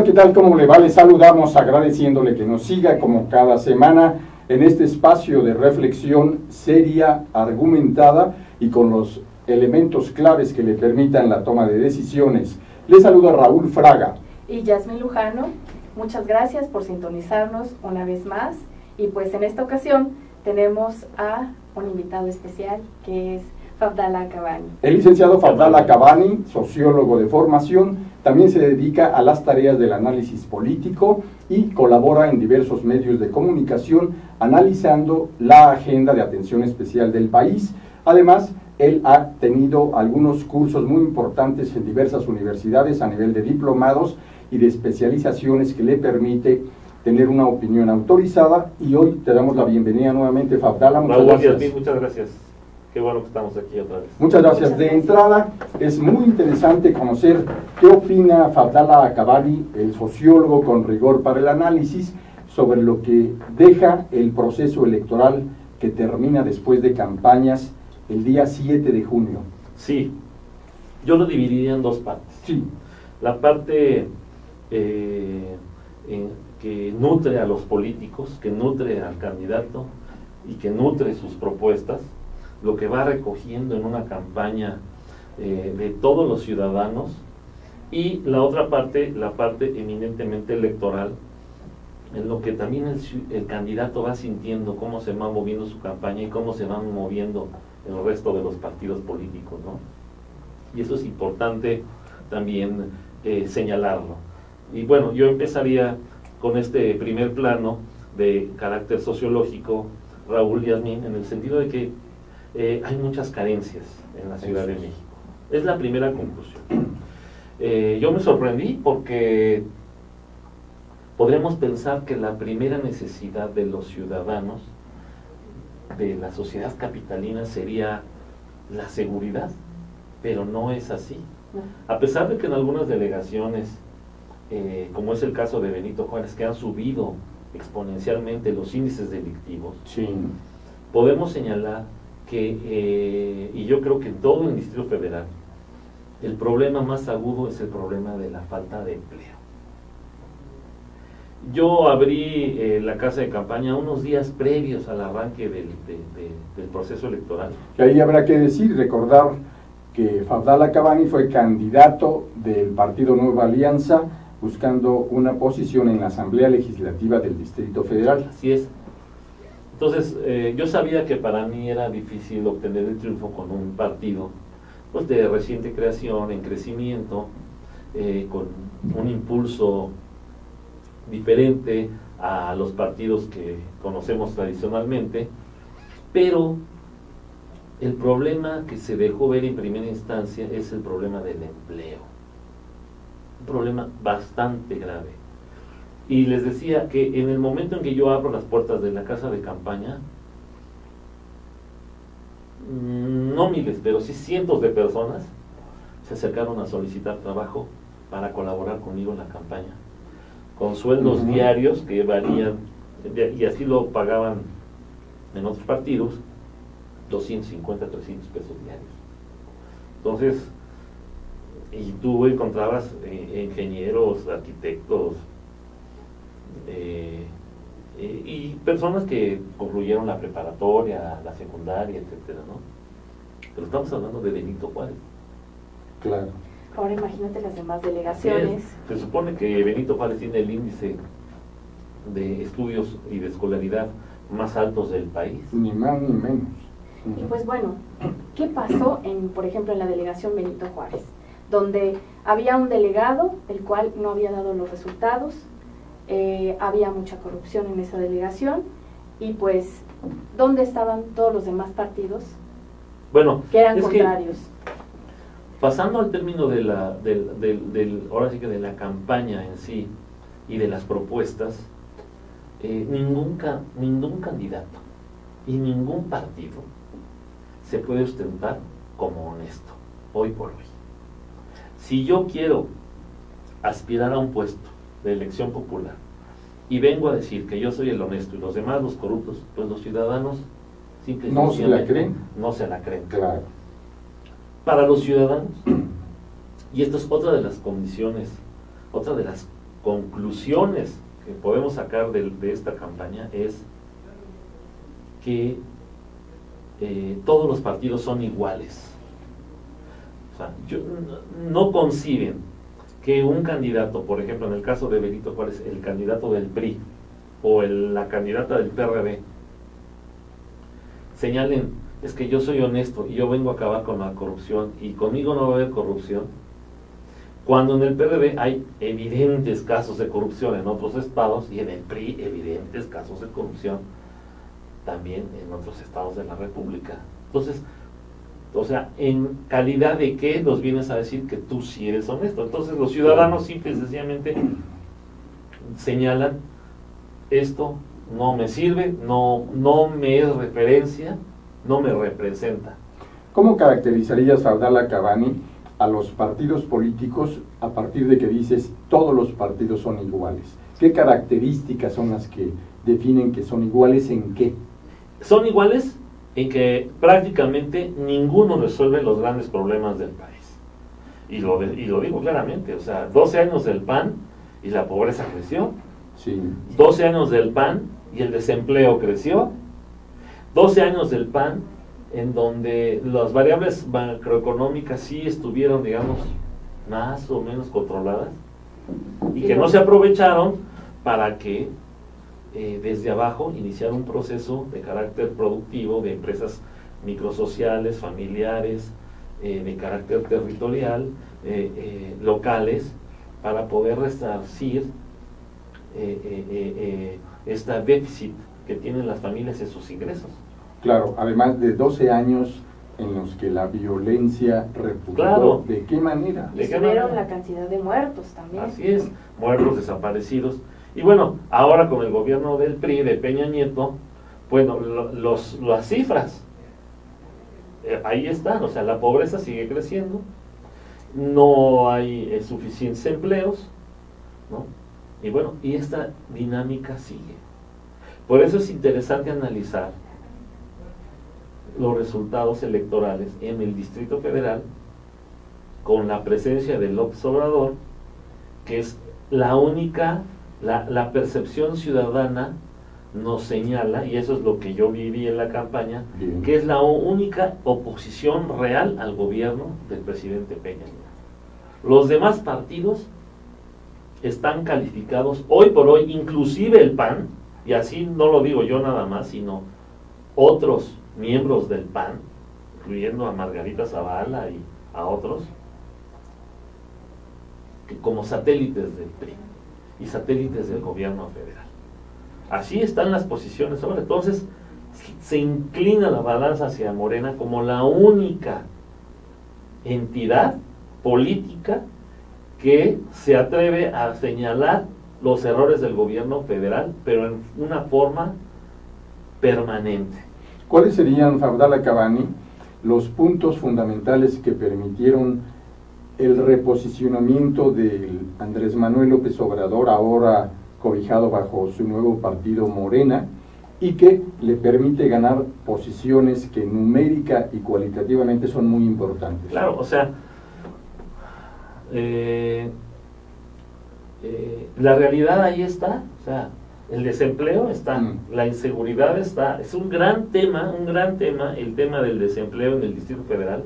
¿qué tal? ¿Cómo le va? Le saludamos agradeciéndole que nos siga como cada semana en este espacio de reflexión seria, argumentada y con los elementos claves que le permitan la toma de decisiones. Le saluda Raúl Fraga. Y Yasmín Lujano, muchas gracias por sintonizarnos una vez más. Y pues en esta ocasión tenemos a un invitado especial que es Fadala Cabani. El licenciado Fadala Cabani, sociólogo de formación, también se dedica a las tareas del análisis político y colabora en diversos medios de comunicación analizando la agenda de atención especial del país. Además, él ha tenido algunos cursos muy importantes en diversas universidades a nivel de diplomados y de especializaciones que le permite tener una opinión autorizada, y hoy te damos la bienvenida nuevamente, Fadala. Muchas gracias. Muchas gracias. Qué bueno que estamos aquí otra vez. Muchas gracias. De entrada, es muy interesante conocer qué opina Fadala Cabani, el sociólogo con rigor para el análisis, sobre lo que deja el proceso electoral que termina después de campañas el día 7 de junio. Sí, yo lo dividiría en dos partes. Sí. La parte que nutre a los políticos, que nutre al candidato y que nutre sus propuestas, lo que va recogiendo en una campaña de todos los ciudadanos, y la otra parte, la parte eminentemente electoral, en lo que también el candidato va sintiendo cómo se va moviendo su campaña y cómo se van moviendo el resto de los partidos políticos, ¿no? Y eso es importante también señalarlo. Y bueno, yo empezaría con este primer plano de carácter sociológico, Raúl, Yasmín, en el sentido de que hay muchas carencias en la Ciudad de México. Es la primera conclusión. Yo me sorprendí porque podríamos pensar que la primera necesidad de los ciudadanos, de la sociedad capitalina, sería la seguridad, pero no es así. A pesar de que en algunas delegaciones, como es el caso de Benito Juárez, que han subido exponencialmente los índices delictivos, Sí. podemos señalar que, y yo creo que en todo el Distrito Federal, el problema más agudo es el problema de la falta de empleo. Yo abrí la casa de campaña unos días previos al arranque del proceso electoral. Que ahí habrá que decir, recordar que Fadala Cabani fue candidato del Partido Nueva Alianza buscando una posición en la Asamblea Legislativa del Distrito Federal. Así es. Entonces, yo sabía que para mí era difícil obtener el triunfo con un partido pues de reciente creación, en crecimiento, con un impulso diferente a los partidos que conocemos tradicionalmente, pero el problema que se dejó ver en primera instancia es el problema del empleo, un problema bastante grave. Y les decía que en el momento en que yo abro las puertas de la casa de campaña, no miles, pero sí cientos de personas se acercaron a solicitar trabajo para colaborar conmigo en la campaña, con sueldos diarios que varían, y así lo pagaban en otros partidos, 250, 300 pesos diarios. Entonces, y tú encontrabas ingenieros, arquitectos, y personas que concluyeron la preparatoria, la secundaria, etcétera, ¿no? Pero estamos hablando de Benito Juárez. Claro. Ahora imagínate las demás delegaciones. Se supone que Benito Juárez tiene el índice de estudios y de escolaridad más altos del país. Ni más ni menos. Y pues bueno, ¿qué pasó por ejemplo, en la delegación Benito Juárez? Donde había un delegado, el cual no había dado los resultados, había mucha corrupción en esa delegación, y pues, ¿dónde estaban todos los demás partidos? Bueno, que eran contrarios. Pasando al término de ahora sí que de la campaña en sí y de las propuestas, ningún candidato y ningún partido se puede ostentar como honesto, hoy por hoy. Si yo quiero aspirar a un puesto de elección popular y vengo a decir que yo soy el honesto y los demás los corruptos, pues los ciudadanos simplemente no se la creen. No se la creen. Claro. Para los ciudadanos, y esto es otra de las condiciones, otra de las conclusiones que podemos sacar de esta campaña es que todos los partidos son iguales. O sea, no conciben que un candidato, por ejemplo, en el caso de Benito Juárez, el candidato del PRI o la candidata del PRD, señalen, es que yo soy honesto y yo vengo a acabar con la corrupción y conmigo no va a haber corrupción, cuando en el PRD hay evidentes casos de corrupción en otros estados y en el PRI evidentes casos de corrupción también en otros estados de la República. Entonces, o sea, ¿en calidad de qué nos vienes a decir que tú sí eres honesto? Entonces los ciudadanos simple y sencillamente señalan, esto no me sirve, no me es referencia, no me representa. ¿Cómo caracterizarías, Abdala Cabani, a los partidos políticos a partir de que dices todos los partidos son iguales? ¿Qué características son las que definen que son iguales en qué? Son iguales en que prácticamente ninguno resuelve los grandes problemas del país. Y lo digo claramente, o sea, 12 años del PAN y la pobreza creció. Sí. 12 años del PAN y el desempleo creció. 12 años del PAN en donde las variables macroeconómicas sí estuvieron, digamos, más o menos controladas y que no se aprovecharon para que desde abajo iniciar un proceso de carácter productivo de empresas microsociales, familiares, de carácter territorial, locales, para poder resarcir este déficit que tienen las familias en sus ingresos. Claro, además de 12 años en los que la violencia repuntó. Claro. ¿De qué manera? Y subieron la cantidad de muertos también. Así es, muertos, desaparecidos. Y bueno, ahora con el gobierno del PRI, de Peña Nieto, bueno, las cifras, ahí están, o sea, la pobreza sigue creciendo, no hay suficientes empleos, ¿no? Y bueno, y esta dinámica sigue. Por eso es interesante analizar los resultados electorales en el Distrito Federal con la presencia de López Obrador, que es la única, la percepción ciudadana nos señala, y eso es lo que yo viví en la campaña, Bien. que es la única oposición real al gobierno del presidente Peña Nieto. Los demás partidos están calificados hoy por hoy, inclusive el PAN, y así no lo digo yo nada más, sino otros miembros del PAN, incluyendo a Margarita Zavala y a otros, que como satélites del PRI y satélites del gobierno federal. Así están las posiciones ahora. Entonces se inclina la balanza hacia Morena como la única entidad política que se atreve a señalar los errores del gobierno federal, pero en una forma permanente. ¿Cuáles serían, Abdala Cabani, los puntos fundamentales que permitieron el reposicionamiento de Andrés Manuel López Obrador, ahora cobijado bajo su nuevo partido Morena, y que le permite ganar posiciones que numérica y cualitativamente son muy importantes? Claro, o sea, la realidad ahí está, o sea, el desempleo está, la inseguridad está, es un gran tema el tema del desempleo en el Distrito Federal,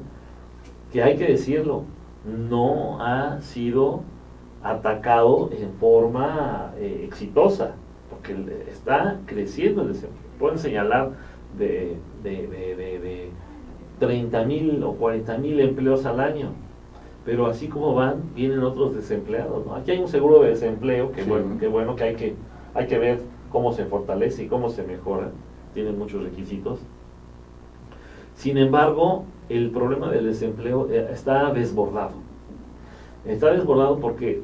que hay que decirlo, no ha sido atacado en forma exitosa, porque está creciendo el desempleo. Pueden señalar de 30,000 o 40,000 empleos al año, pero así como van, vienen otros desempleados, ¿no? Aquí hay un seguro de desempleo, que, sí, bueno, que hay que ver cómo se fortalece y cómo se mejora, tiene muchos requisitos. Sin embargo, el problema del desempleo está desbordado. Está desbordado porque,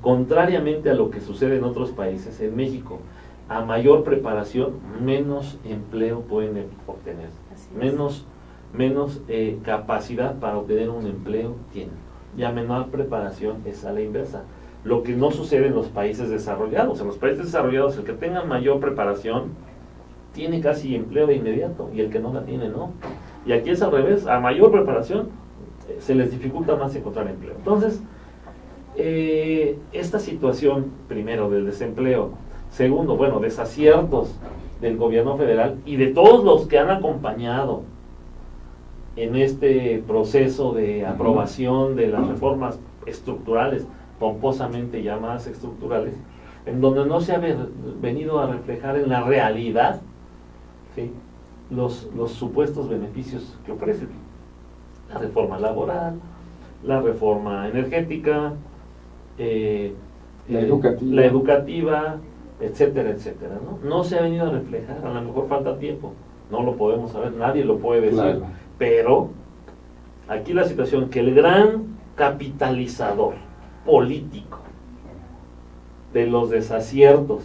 contrariamente a lo que sucede en otros países, en México, a mayor preparación, menos empleo pueden obtener, menos capacidad para obtener un empleo tienen, y a menor preparación es a la inversa. Lo que no sucede en los países desarrollados. En los países desarrollados, el que tenga mayor preparación tiene casi empleo de inmediato, y el que no la tiene no. Y aquí es al revés, a mayor preparación se les dificulta más encontrar empleo. Entonces, esta situación, primero, del desempleo, segundo, bueno, desaciertos del gobierno federal y de todos los que han acompañado en este proceso de aprobación de las reformas estructurales, pomposamente llamadas estructurales, en donde no se ha venido a reflejar en la realidad, ¿sí?, los supuestos beneficios que ofrecen. La reforma laboral, la reforma energética, la educativa, etcétera, etcétera, ¿no? No se ha venido a reflejar, a lo mejor falta tiempo, no lo podemos saber, nadie lo puede decir, claro. Pero aquí la situación, que el gran capitalizador político de los desaciertos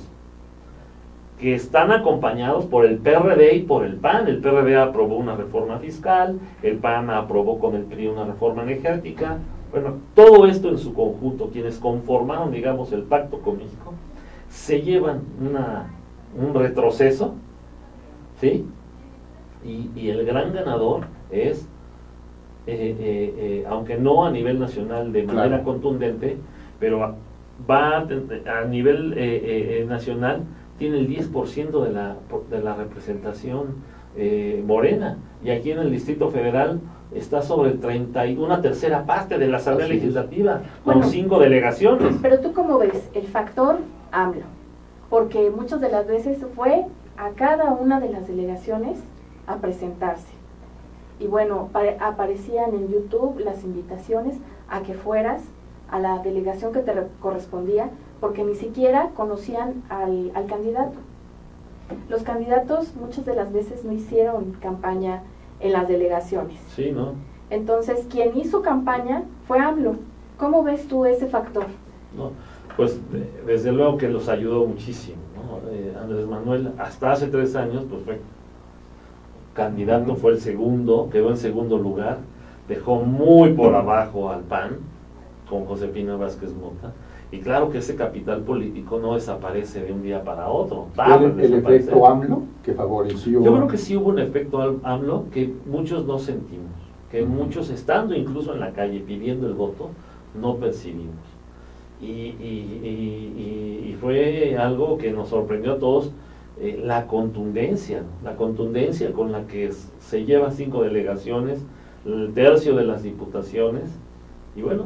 que están acompañados por el PRD y por el PAN. El PRD aprobó una reforma fiscal, el PAN aprobó con el PRI una reforma energética. Bueno, todo esto en su conjunto, quienes conformaron, digamos, el pacto con México, se llevan un retroceso, ¿sí? Y el gran ganador es, aunque no a nivel nacional de manera claro, contundente, pero va a nivel nacional, tiene el 10% de la representación morena, y aquí en el Distrito Federal está sobre el 31, una tercera parte de la Asamblea Legislativa, con 5 delegaciones. Pero tú cómo ves el factor AMLO, porque muchas de las veces fue a cada una de las delegaciones a presentarse, y bueno, aparecían en YouTube las invitaciones a que fueras a la delegación que te correspondía, porque ni siquiera conocían al candidato. Los candidatos muchas de las veces no hicieron campaña en las delegaciones. Sí, ¿no? Entonces, quien hizo campaña fue AMLO. ¿Cómo ves tú ese factor? No, pues desde luego que los ayudó muchísimo, ¿no? Andrés Manuel, hasta hace 3 años, pues fue candidato, fue el segundo, quedó en segundo lugar, dejó muy por abajo al PAN, con Josefina Vázquez Mota, y claro que ese capital político no desaparece de un día para otro. ¿El efecto AMLO que favoreció? Yo creo que sí hubo un efecto AMLO que muchos no sentimos, que muchos, estando incluso en la calle pidiendo el voto, no percibimos. Y fue algo que nos sorprendió a todos, la contundencia con la que se llevan 5 delegaciones, el tercio de las diputaciones, y bueno,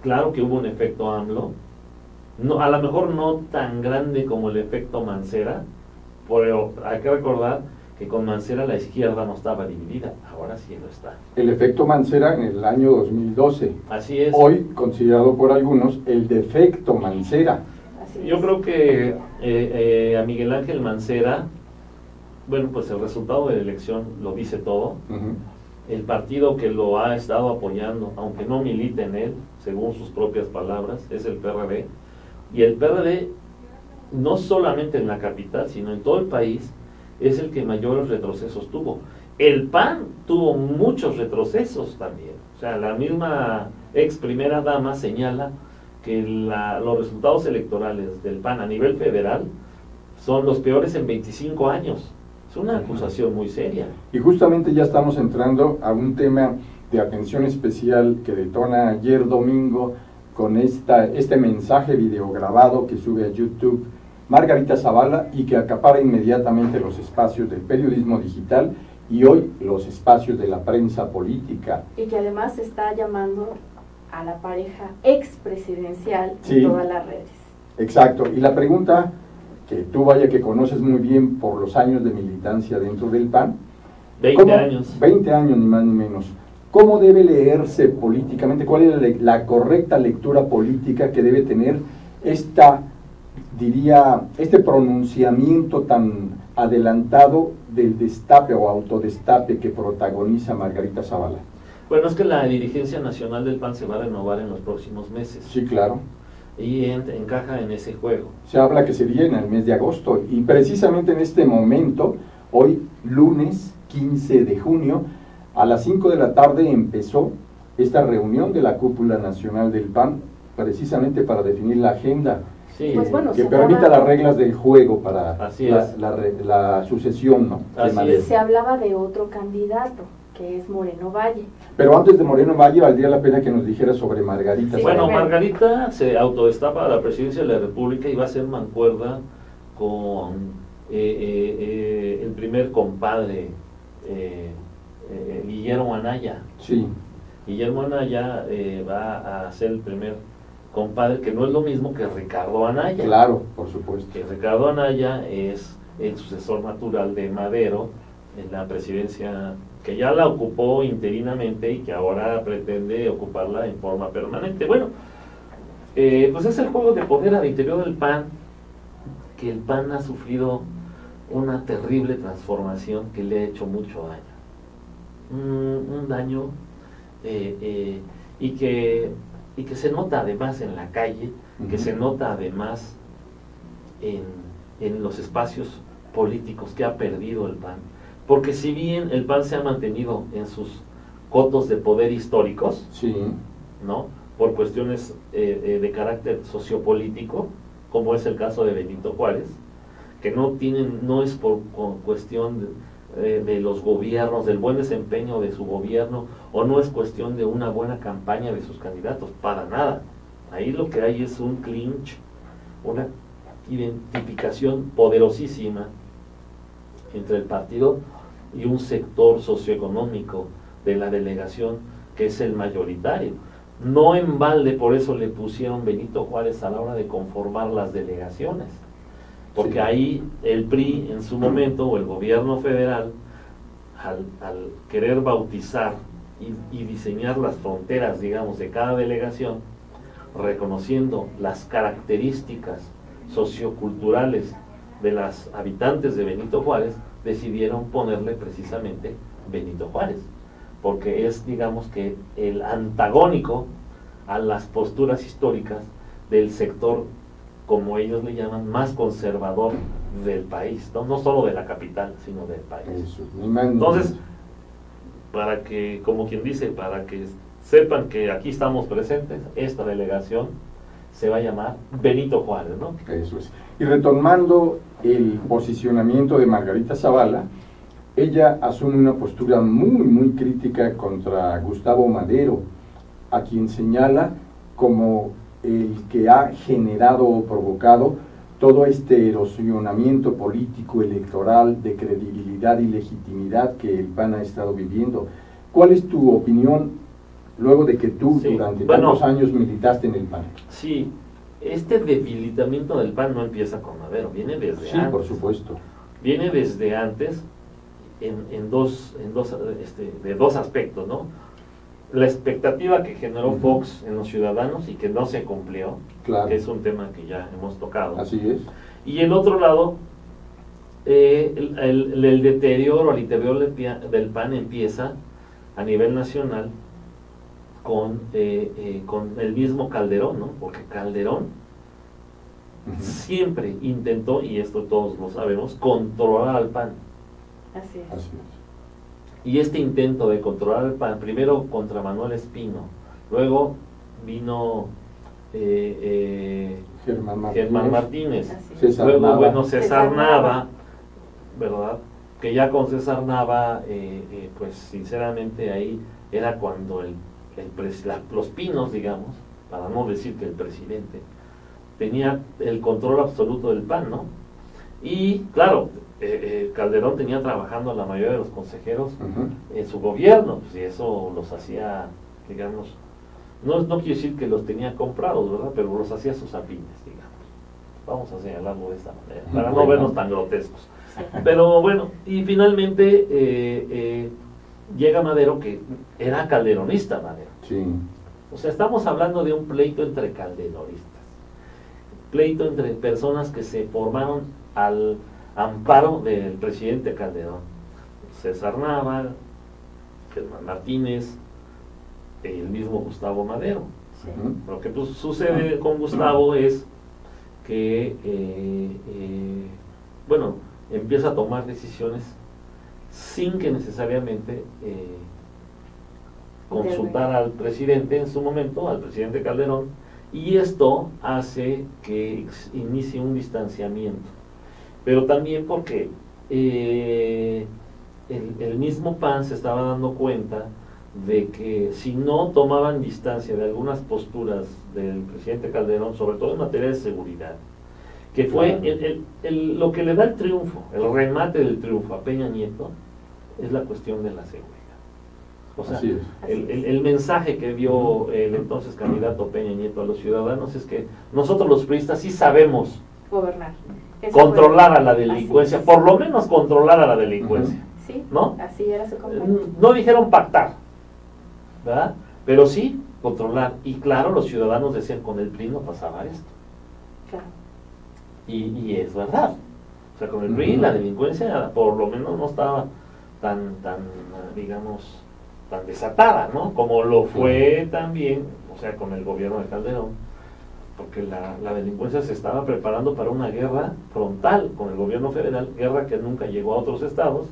claro que hubo un efecto AMLO, no, a lo mejor no tan grande como el efecto Mancera, pero hay que recordar que con Mancera la izquierda no estaba dividida, ahora sí lo está. El efecto Mancera en el año 2012. Así es. Hoy considerado por algunos el defecto Mancera. Yo creo que a Miguel Ángel Mancera, bueno, pues el resultado de la elección lo dice todo. El partido que lo ha estado apoyando, aunque no milite en él, según sus propias palabras, es el PRD. Y el PRD, no solamente en la capital, sino en todo el país, es el que mayores retrocesos tuvo. El PAN tuvo muchos retrocesos también. O sea, la misma ex primera dama señala que los resultados electorales del PAN a nivel federal son los peores en 25 años. Es una acusación muy seria. Y justamente ya estamos entrando a un tema de atención especial que detona ayer domingo con este mensaje videograbado que sube a YouTube Margarita Zavala y que acapara inmediatamente los espacios del periodismo digital y hoy los espacios de la prensa política. Y que además está llamando a la pareja expresidencial en todas las redes. Exacto. Y la pregunta que tú que conoces muy bien por los años de militancia dentro del PAN. 20 años. 20 años, ni más ni menos. ¿Cómo debe leerse políticamente? ¿Cuál es la correcta lectura política que debe tener este pronunciamiento tan adelantado del destape o autodestape que protagoniza Margarita Zavala? Bueno, es que la dirigencia nacional del PAN se va a renovar en los próximos meses. Sí, claro. Y encaja en ese juego. Se habla que sería en el mes de agosto, y precisamente en este momento, hoy lunes 15 de junio, a las 5 de la tarde empezó esta reunión de la cúpula nacional del PAN, precisamente para definir la agenda pues bueno, que permita las reglas del juego para la sucesión, ¿no? Se hablaba de otro candidato, que es Moreno Valle. Pero antes de Moreno Valle, valdría la pena que nos dijera sobre Margarita. Sí, Bueno, bueno. Margarita se autodestapa a la presidencia de la República y va a ser mancuerda con el primer compadre, Guillermo Anaya. Sí, Guillermo Anaya va a ser el primer compadre, que no es lo mismo que Ricardo Anaya. claro, por supuesto. Que Ricardo Anaya es el sucesor natural de Madero en la presidencia, que ya la ocupó interinamente y que ahora pretende ocuparla en forma permanente. Bueno, pues es el juego de poder al interior del PAN, que el PAN ha sufrido una terrible transformación que le ha hecho mucho daño. Un daño y que se nota además en la calle, que se nota además en los espacios políticos que ha perdido el PAN. Porque si bien el PAN se ha mantenido en sus cotos de poder históricos, Sí, ¿no?, por cuestiones de carácter sociopolítico, como es el caso de Benito Juárez, que no es por cuestión de los gobiernos, del buen desempeño de su gobierno, o no es cuestión de una buena campaña de sus candidatos, para nada. Ahí lo que hay es un clinch, una identificación poderosísima entre el partido y un sector socioeconómico de la delegación que es el mayoritario. No en balde por eso le pusieron Benito Juárez a la hora de conformar las delegaciones, porque sí. ahí el PRI en su momento, o el gobierno federal, al querer bautizar y diseñar las fronteras, digamos, de cada delegación, reconociendo las características socioculturales de las habitantes de Benito Juárez, decidieron ponerle precisamente Benito Juárez, porque es, digamos, que el antagónico a las posturas históricas del sector, como ellos le llaman, más conservador del país, no solo de la capital, sino del país. Eso, ni más ni Entonces, menos. para que, como quien dice, para que sepan que aquí estamos presentes, esta delegación se va a llamar Benito Juárez, ¿no? Eso es. Y retomando el posicionamiento de Margarita Zavala, ella asume una postura muy crítica contra Gustavo Madero, a quien señala como el que ha generado o provocado todo este erosionamiento político, electoral, de credibilidad y legitimidad que el PAN ha estado viviendo. ¿Cuál es tu opinión luego de que tú durante tantos años militaste en el PAN? Sí, este debilitamiento del PAN no empieza con Madero, viene desde antes. Sí, por supuesto. Viene desde antes de dos aspectos, ¿no? La expectativa que generó Fox en los ciudadanos y que no se cumplió, Claro. que es un tema que ya hemos tocado. Así es. Y el otro lado, el deterioro al interior del PAN empieza a nivel nacional con el mismo Calderón, ¿no? Porque Calderón siempre intentó, y esto todos lo sabemos, controlar al PAN. Así es. Así es. Y este intento de controlar al PAN, primero contra Manuel Espino, luego vino Germán Martínez, Así es. César luego, Nava. bueno, César César Nava, Nava. ¿verdad? Que ya con César Nava, pues sinceramente ahí era cuando los pinos, digamos, para no decir que el presidente, tenía el control absoluto del PAN, ¿no? Y claro, Calderón tenía trabajando a la mayoría de los consejeros en su gobierno, pues, y eso los hacía, digamos, no quiero decir que los tenía comprados, ¿verdad? Pero los hacía sus afines, digamos. Vamos a señalarlo de esta manera, para no vernos tan grotescos. Pero bueno, y finalmente llega Madero, que era calderonista Madero. Sí. O sea, estamos hablando de un pleito entre calderonistas, pleito entre personas que se formaron al amparo del presidente Calderón. César Nava, Germán Martínez, el mismo Gustavo Madero. Sí. Lo que pues, sucede con Gustavo es que, bueno, empieza a tomar decisiones sin que necesariamente consultar al presidente en su momento, al presidente Calderón, y esto hace que inicie un distanciamiento. Pero también porque el mismo PAN se estaba dando cuenta de que si no tomaban distancia de algunas posturas del presidente Calderón, sobre todo en materia de seguridad, que fue lo que le da el triunfo, el remate del triunfo a Peña Nieto, es la cuestión de la seguridad. O sea, el mensaje que dio el entonces candidato Peña Nieto a los ciudadanos es que nosotros los priistas sí sabemos gobernar, controlar a la delincuencia, por lo menos controlar a la delincuencia. Sí, ¿no? Así era su campaña. No dijeron pactar, ¿verdad? Pero sí controlar. Y claro, los ciudadanos decían, con el PRI no pasaba esto. Claro. Y es verdad. O sea, con el PRI la delincuencia por lo menos no estaba tan digamos, tan desatada, ¿no? Como lo fue también, o sea, con el gobierno de Calderón, porque la delincuencia se estaba preparando para una guerra frontal con el gobierno federal, guerra que nunca llegó a otros estados,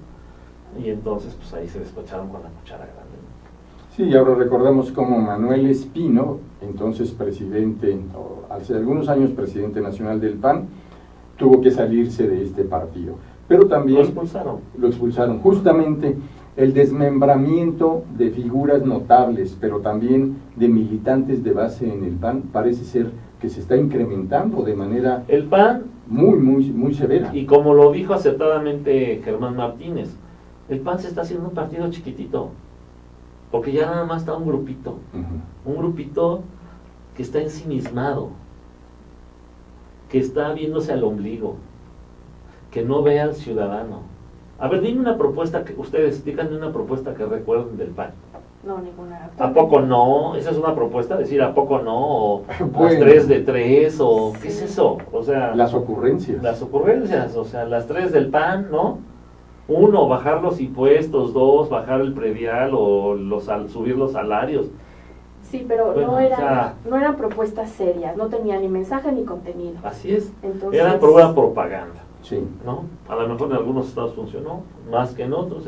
y entonces pues ahí se despacharon con la cuchara grande. Sí, y ahora recordamos cómo Manuel Espino, entonces presidente, o hace algunos años presidente nacional del PAN, tuvo que salirse de este partido. Pero también lo expulsaron. Justamente el desmembramiento de figuras notables, pero también de militantes de base en el PAN, parece ser que se está incrementando de manera el PAN muy severa. Y como lo dijo acertadamente Germán Martínez, el PAN se está haciendo un partido chiquitito, porque ya nada más está un grupito, un grupito que está ensimismado, que está viéndose al ombligo, que no ve al ciudadano. A ver, dime una propuesta que ustedes, díganme una propuesta que recuerden del PAN. No, ninguna. ¿A poco no? ¿Esa es una propuesta? Decir, ¿a poco no? O bueno, las 3 de 3, o ¿qué es eso? O sea, las ocurrencias. Las ocurrencias, o sea, las 3 del PAN, ¿no? 1, bajar los impuestos; 2, bajar el predial o subir los salarios. Sí, pero bueno, no eran propuestas serias, no tenían ni mensaje ni contenido. Así es. Entonces, era pura propaganda. Sí. ¿No? A lo mejor en algunos estados funcionó más que en otros,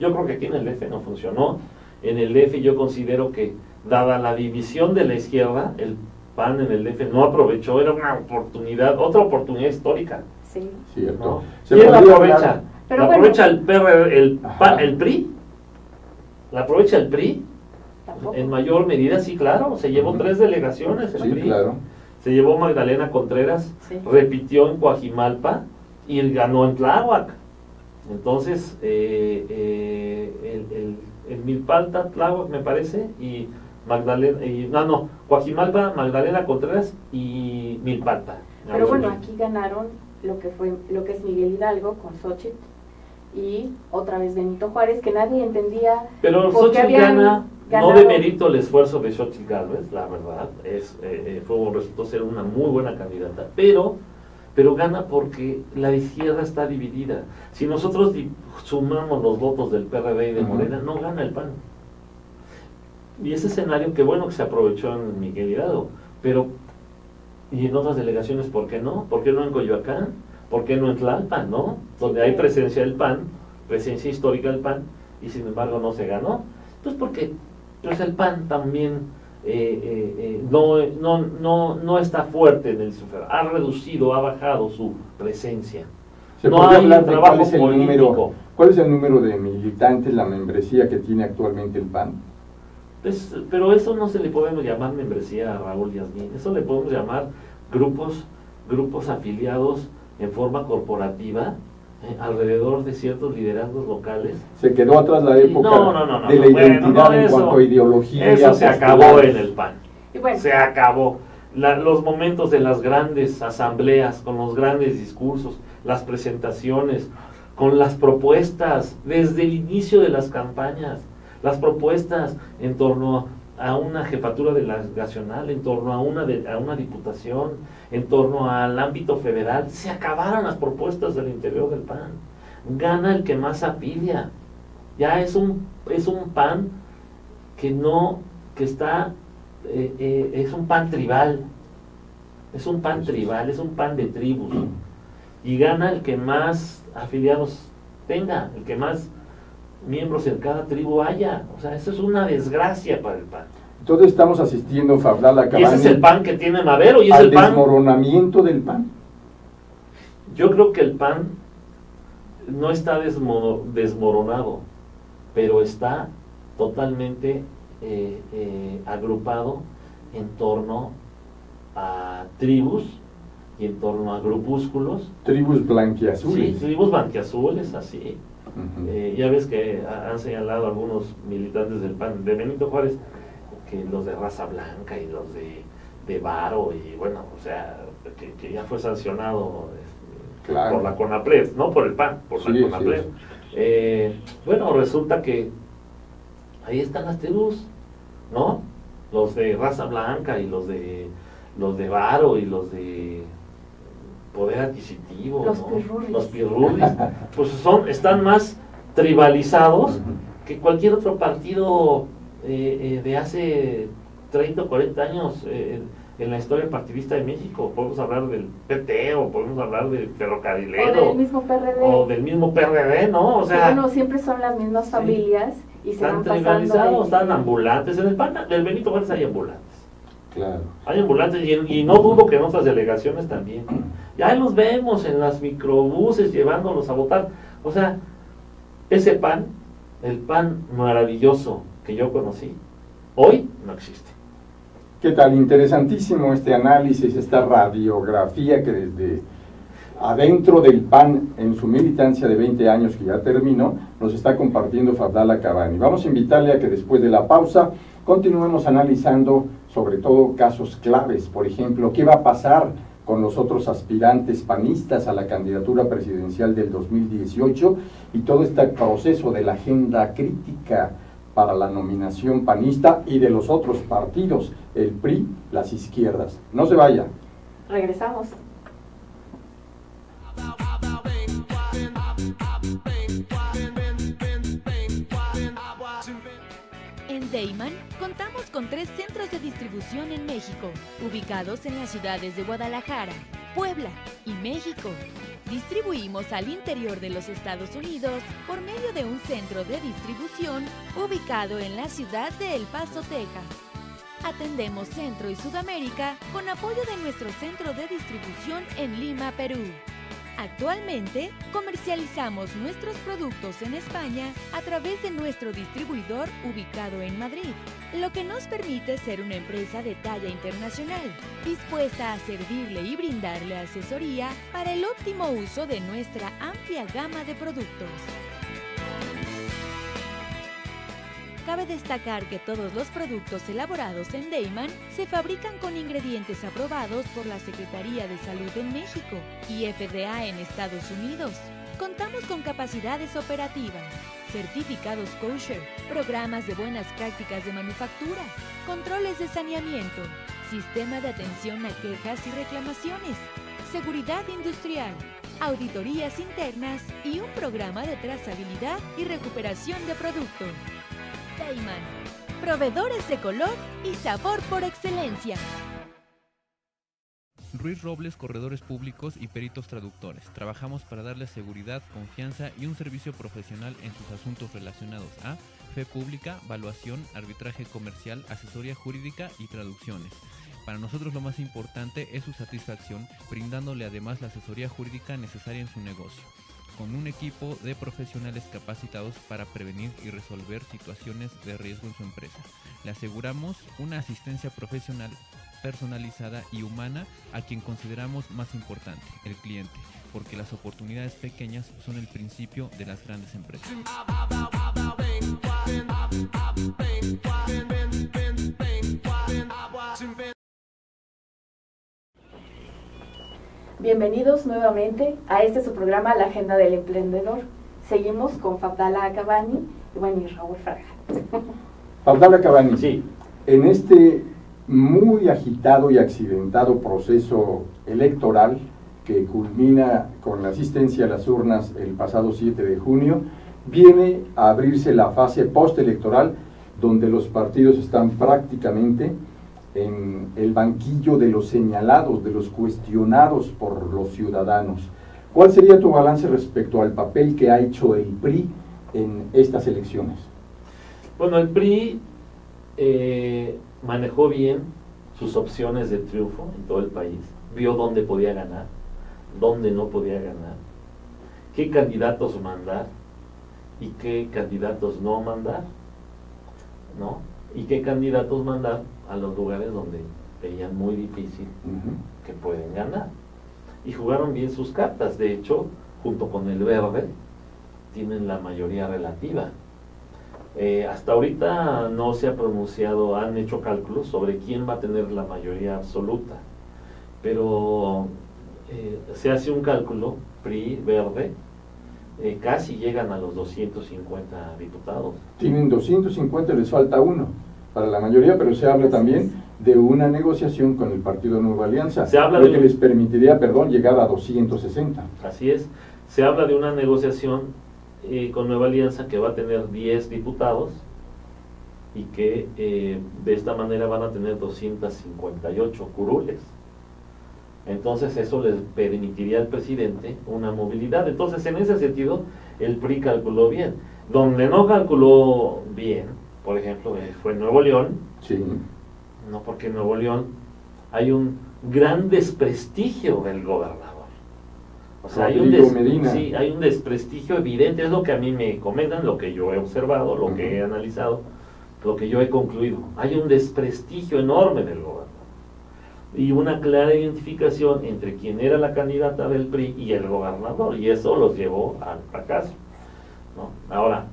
yo creo que aquí en el DF no funcionó. En el DF yo considero que, dada la división de la izquierda, el PAN en el DF no aprovechó, era una oportunidad, otra oportunidad histórica. Sí. Cierto. ¿No? ¿Se ¿Quién la aprovecha? hablar? ¿La aprovecha el el PRI? ¿La aprovecha el PRI? ¿Tampoco? En mayor medida, sí, claro. Se llevó 3 delegaciones el Sí, PRI. claro. Se llevó Magdalena Contreras, Sí. repitió en Coajimalpa y ganó en Tláhuac. Entonces, el Milpalta, Tláhuac me parece, y Magdalena, Coajimalpa, Magdalena Contreras y Milpalta. Pero bueno, aquí ganaron lo que es Miguel Hidalgo con Xóchitl y otra vez Benito Juárez, que nadie entendía. Pero Xóchitl no demerito el esfuerzo de Xóchitl Gálvez, la verdad, resultó ser una muy buena candidata, pero gana porque la izquierda está dividida. Si nosotros sumamos los votos del PRD y de Morena, no gana el PAN. Y ese escenario, que bueno que se aprovechó en Miguel Hidalgo, pero y en otras delegaciones, ¿por qué no? ¿Por qué no en Coyoacán? ¿Por qué no en Tlalpan, no? Donde hay presencia del PAN, presencia histórica del PAN, y sin embargo no se ganó. Pues porque pues el PAN también no está fuerte en el sufragio, ha reducido, ha bajado su presencia. No hay un trabajo político. ¿Cuál es el número de militantes, la membresía que tiene actualmente el PAN? Pero eso no se le podemos llamar membresía a Raúl Yasmín, eso le podemos llamar grupos afiliados en forma corporativa, alrededor de ciertos liderazgos locales. Se quedó atrás la época de la identidad en cuanto a ideología. Eso se acabó en el PAN. Y bueno, se acabó. Los momentos de las grandes asambleas, con los grandes discursos, las presentaciones, con las propuestas, desde el inicio de las campañas, las propuestas en torno a una jefatura delegacional, en torno a una diputación, en torno al ámbito federal, se acabaron las propuestas del interior del PAN. Gana el que más afilia. Ya es un PAN es un PAN tribal. Es un PAN tribal, es un PAN de tribus. Y gana el que más afiliados tenga, el que más miembros en cada tribu haya. O sea, eso es una desgracia para el PAN. Entonces estamos asistiendo, Fabiola Cabani, y ese es el PAN que tiene Madero, y es el PAN. ¿Desmoronamiento del PAN? Yo creo que el PAN no está desmoronado, pero está totalmente agrupado en torno a tribus y en torno a grupúsculos. Tribus blanquiazules. Sí, tribus blanquiazules, así. Ya ves que han señalado algunos militantes del PAN, de Benito Juárez, que los de raza blanca y los de varo, y bueno, o sea, que ya fue sancionado claro, por la CONAPRED, no por el PAN, por la CONAPRED. Bueno, resulta que ahí están las tribus, ¿no? Los de raza blanca y los de varo y los de poder adquisitivo, los ¿no? pirurris. Los pirurris, pues están más tribalizados que cualquier otro partido de hace 30 o 40 años en la historia partidista de México. Podemos hablar del PT, o podemos hablar del ferrocarrilero, o del mismo PRD, o del mismo PRD, ¿no? O sea, bueno, siempre son las mismas familias, y se van están pasando tribalizados, están ambulantes. En el PAN del Benito Juárez hay ambulantes. claro. Hay ambulantes, y no dudo que en otras delegaciones también. Ya los vemos en las microbuses llevándolos a votar. O sea, ese PAN, el PAN maravilloso que yo conocí, hoy no existe. ¿Qué tal? Interesantísimo este análisis, esta radiografía que desde adentro del PAN, en su militancia de 20 años que ya terminó, nos está compartiendo Fadala Kavani. Vamos a invitarle a que después de la pausa continuemos analizando sobre todo casos claves. Por ejemplo, ¿qué va a pasar con los otros aspirantes panistas a la candidatura presidencial del 2018 y todo este proceso de la agenda crítica para la nominación panista y de los otros partidos, el PRI, las izquierdas? No se vaya. Regresamos. En Deiman contamos con 3 centros de distribución en México, ubicados en las ciudades de Guadalajara, Puebla y México. Distribuimos al interior de los Estados Unidos por medio de un centro de distribución ubicado en la ciudad de El Paso, Texas. Atendemos Centro y Sudamérica con apoyo de nuestro centro de distribución en Lima, Perú. Actualmente, comercializamos nuestros productos en España a través de nuestro distribuidor ubicado en Madrid, lo que nos permite ser una empresa de talla internacional, dispuesta a servirle y brindarle asesoría para el óptimo uso de nuestra amplia gama de productos. Cabe destacar que todos los productos elaborados en Deiman se fabrican con ingredientes aprobados por la Secretaría de Salud en México y FDA en Estados Unidos. Contamos con capacidades operativas, certificados kosher, programas de buenas prácticas de manufactura, controles de saneamiento, sistema de atención a quejas y reclamaciones, seguridad industrial, auditorías internas y un programa de trazabilidad y recuperación de producto. Deiman, proveedores de color y sabor por excelencia. Ruiz Robles, corredores públicos y peritos traductores. Trabajamos para darles seguridad, confianza y un servicio profesional en sus asuntos relacionados a fe pública, valuación, arbitraje comercial, asesoría jurídica y traducciones. Para nosotros lo más importante es su satisfacción, brindándole además la asesoría jurídica necesaria en su negocio, con un equipo de profesionales capacitados para prevenir y resolver situaciones de riesgo en su empresa. Le aseguramos una asistencia profesional personalizada y humana a quien consideramos más importante, el cliente, porque las oportunidades pequeñas son el principio de las grandes empresas. Bienvenidos nuevamente a este su programa, La Agenda del Emprendedor. Seguimos con Fadala Kavani y Raúl Fraga. Fadala Kavani, Sí. En este muy agitado y accidentado proceso electoral que culmina con la asistencia a las urnas el pasado 7 de junio, viene a abrirse la fase postelectoral donde los partidos están prácticamente en el banquillo de los señalados, de los cuestionados por los ciudadanos. ¿Cuál sería tu balance respecto al papel que ha hecho el PRI en estas elecciones? Bueno, el PRI manejó bien sus opciones de triunfo en todo el país, vio dónde podía ganar, dónde no podía ganar, qué candidatos mandar y qué candidatos no mandar, ¿no? Y qué candidatos mandar a los lugares donde veían muy difícil que pueden ganar. Y jugaron bien sus cartas. De hecho, junto con el Verde, tienen la mayoría relativa. Hasta ahorita no se ha pronunciado, han hecho cálculos sobre quién va a tener la mayoría absoluta. Pero se hace un cálculo, PRI, Verde, casi llegan a los 250 diputados. Tienen 250, les falta uno para la mayoría, pero se habla también de una negociación con el Partido Nueva Alianza, Se habla lo de que les permitiría, llegar a 260. Así es, se habla de una negociación con Nueva Alianza que va a tener 10 diputados y que de esta manera van a tener 258 curules. Entonces eso les permitiría al presidente una movilidad. Entonces en ese sentido el PRI calculó bien. Donde no calculó bien, por ejemplo, fue Nuevo León. Sí. No, porque en Nuevo León hay un gran desprestigio del gobernador. O sea, hay un desprestigio evidente, es lo que a mí me comentan, lo que yo he observado, lo que he analizado, lo que yo he concluido. Hay un desprestigio enorme del gobernador. Y una clara identificación entre quien era la candidata del PRI y el gobernador, y eso los llevó al fracaso, ¿no? Ahora,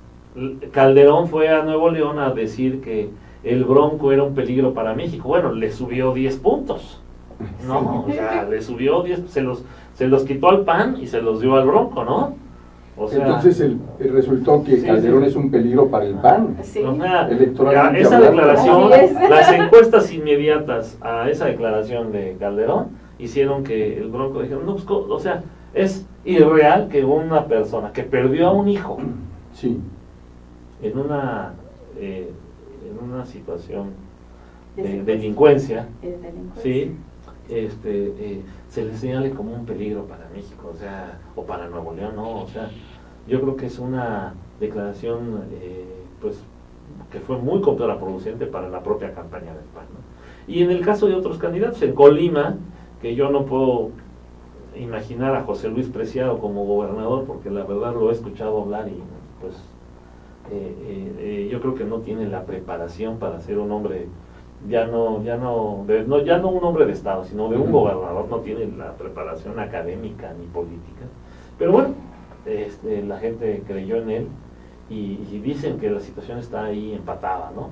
Calderón fue a Nuevo León a decir que el Bronco era un peligro para México. Bueno, le subió 10 puntos, ¿no? O sea, le subió 10, se los quitó al PAN y se los dio al Bronco, ¿no? O sea, entonces resultó que Calderón es un peligro para el PAN. Sí. O sea, Electoralmente esa hablando. declaración, Así es. las encuestas inmediatas a esa declaración de Calderón hicieron que el Bronco dijeron, no, pues, o sea, es irreal que una persona que perdió a un hijo Sí. en una situación de delincuencia, ¿sí? Se le señale como un peligro para México, o sea, o para Nuevo León, ¿no? O sea, yo creo que es una declaración, pues, que fue muy contraproducente para la propia campaña del PAN, ¿no? Y en el caso de otros candidatos, en Colima, que yo no puedo imaginar a José Luis Preciado como gobernador, porque la verdad lo he escuchado hablar y, pues, yo creo que no tiene la preparación para ser un hombre, ya no un hombre de Estado, sino de un gobernador. No tiene la preparación académica ni política. Pero bueno, la gente creyó en él y dicen que la situación está ahí empatada, ¿no?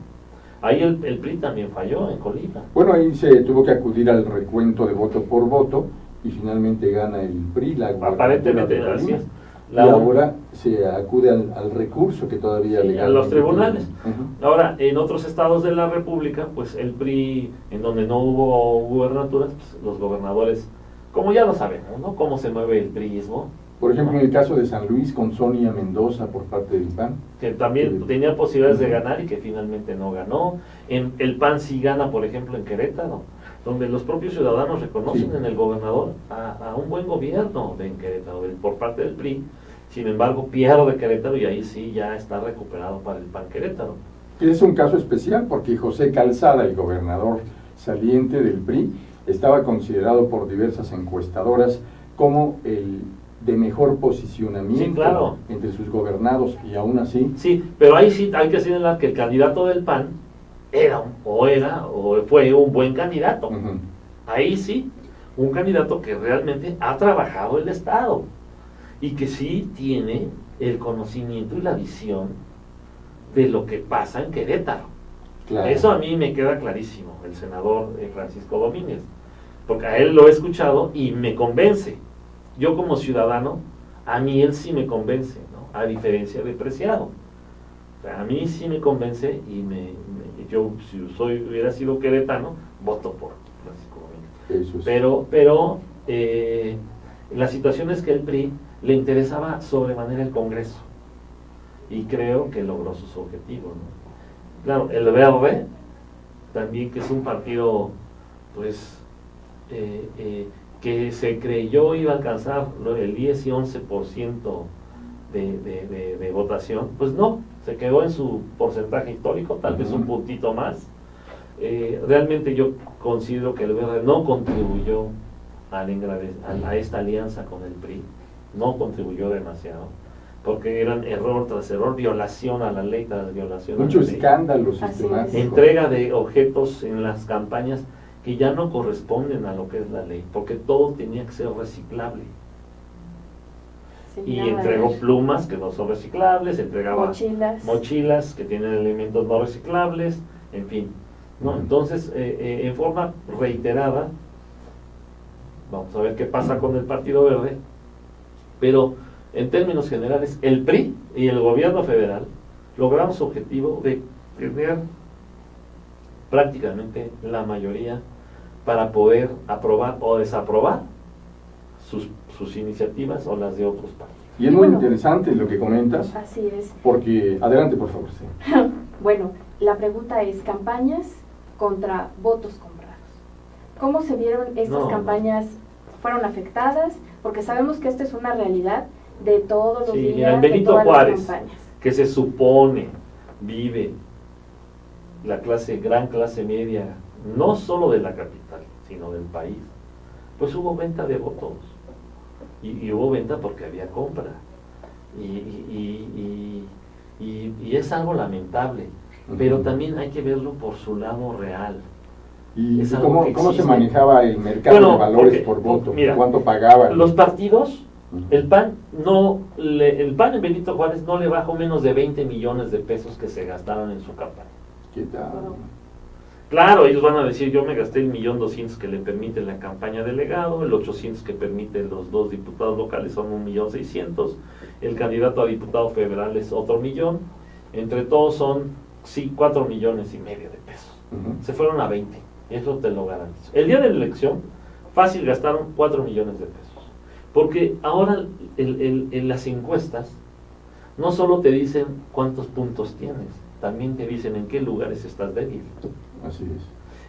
Ahí el PRI también falló en Colima. Bueno, ahí se tuvo que acudir al recuento de voto por voto y finalmente gana el PRI, la Aparentemente gubernatura de así Colima. es. Y ahora se acude al recurso que todavía a los tribunales. Uh-huh. Ahora, en otros estados de la República, pues el PRI, en donde no hubo gubernaturas, pues, los gobernadores, como ya lo sabemos, ¿no? Cómo se mueve el priismo. Por ejemplo, en el caso de San Luis, con Sonia Mendoza por parte del PAN. Que también tenía posibilidades de ganar y que finalmente no ganó. El PAN sí gana, por ejemplo, en Querétaro, donde los propios ciudadanos reconocen en el gobernador a un buen gobierno de Querétaro, por parte del PRI. Sin embargo, pierde Querétaro y ahí sí ya está recuperado para el PAN Querétaro. Es un caso especial porque José Calzada, el gobernador saliente del PRI, estaba considerado por diversas encuestadoras como el de mejor posicionamiento, sí, claro, entre sus gobernados, y aún así... Sí, pero ahí sí hay que señalar que el candidato del PAN fue un buen candidato. Uh-huh. Ahí sí, un candidato que realmente ha trabajado el Estado y que sí tiene el conocimiento y la visión de lo que pasa en Querétaro. Claro. Eso a mí me queda clarísimo, el senador Francisco Domínguez, porque a él lo he escuchado y me convence. Yo como ciudadano, a mí él sí me convence, ¿no? A diferencia de Preciado. O sea, a mí sí me convence y yo, si hubiera sido queretano, voto por Francisco Domínguez. Eso es. Pero la situación es que el PRI le interesaba sobremanera el Congreso y creo que logró sus objetivos, ¿no? Claro, el Verde también, que es un partido, pues, que se creyó iba a alcanzar el 10 y 11% de votación, pues no, se quedó en su porcentaje histórico, tal vez un puntito más. Realmente yo considero que el Verde no contribuyó a esta alianza con el PRI, no contribuyó demasiado, porque eran error tras error, violación a la ley tras violación a la Muchos ley. escándalos Así sistemáticos. Entrega de objetos en las campañas que ya no corresponden a lo que es la ley, porque todo tenía que ser reciclable. Sí, Y nada de entregó ver. plumas que no son reciclables, entregaba mochilas que tienen elementos no reciclables, en fin, ¿no? Entonces, en forma reiterada, vamos a ver qué pasa con el Partido Verde, pero en términos generales, el PRI y el gobierno federal lograron su objetivo de tener prácticamente la mayoría para poder aprobar o desaprobar sus iniciativas o las de otros partidos. Y es muy interesante lo que comentas, Así es. porque, adelante por favor. Sí. Bueno, la pregunta es, campañas contra votos comprados. ¿Cómo se vieron estas campañas? ¿Fueron afectadas? Porque sabemos que esta es una realidad de todos los días, mira, en de Benito todas Juárez, las campañas. que se supone vive la gran clase media, no solo de la capital, sino del país, pues hubo venta de votos. Y hubo venta porque había compra. Y es algo lamentable, pero también hay que verlo por su lado real. ¿Y Es algo que cómo se existe. manejaba el mercado Bueno, de valores porque, por voto? mira, ¿Cuánto pagaban? Los partidos, el PAN en Benito Juárez no le bajó menos de 20 millones de pesos que se gastaron en su campaña. ¿Qué tal? Claro, ellos van a decir, yo me gasté el 1.200.000 que le permite la campaña delegado, el 800 que permite los 2 diputados locales son 1.600.000, el candidato a diputado federal es otro 1.000.000, entre todos son 4.5 millones de pesos. Se fueron a 20, eso te lo garantizo. El día de la elección, fácil gastaron 4 millones de pesos, porque ahora en las encuestas no solo te dicen cuántos puntos tienes, también te dicen en qué lugares estás débil. Así es.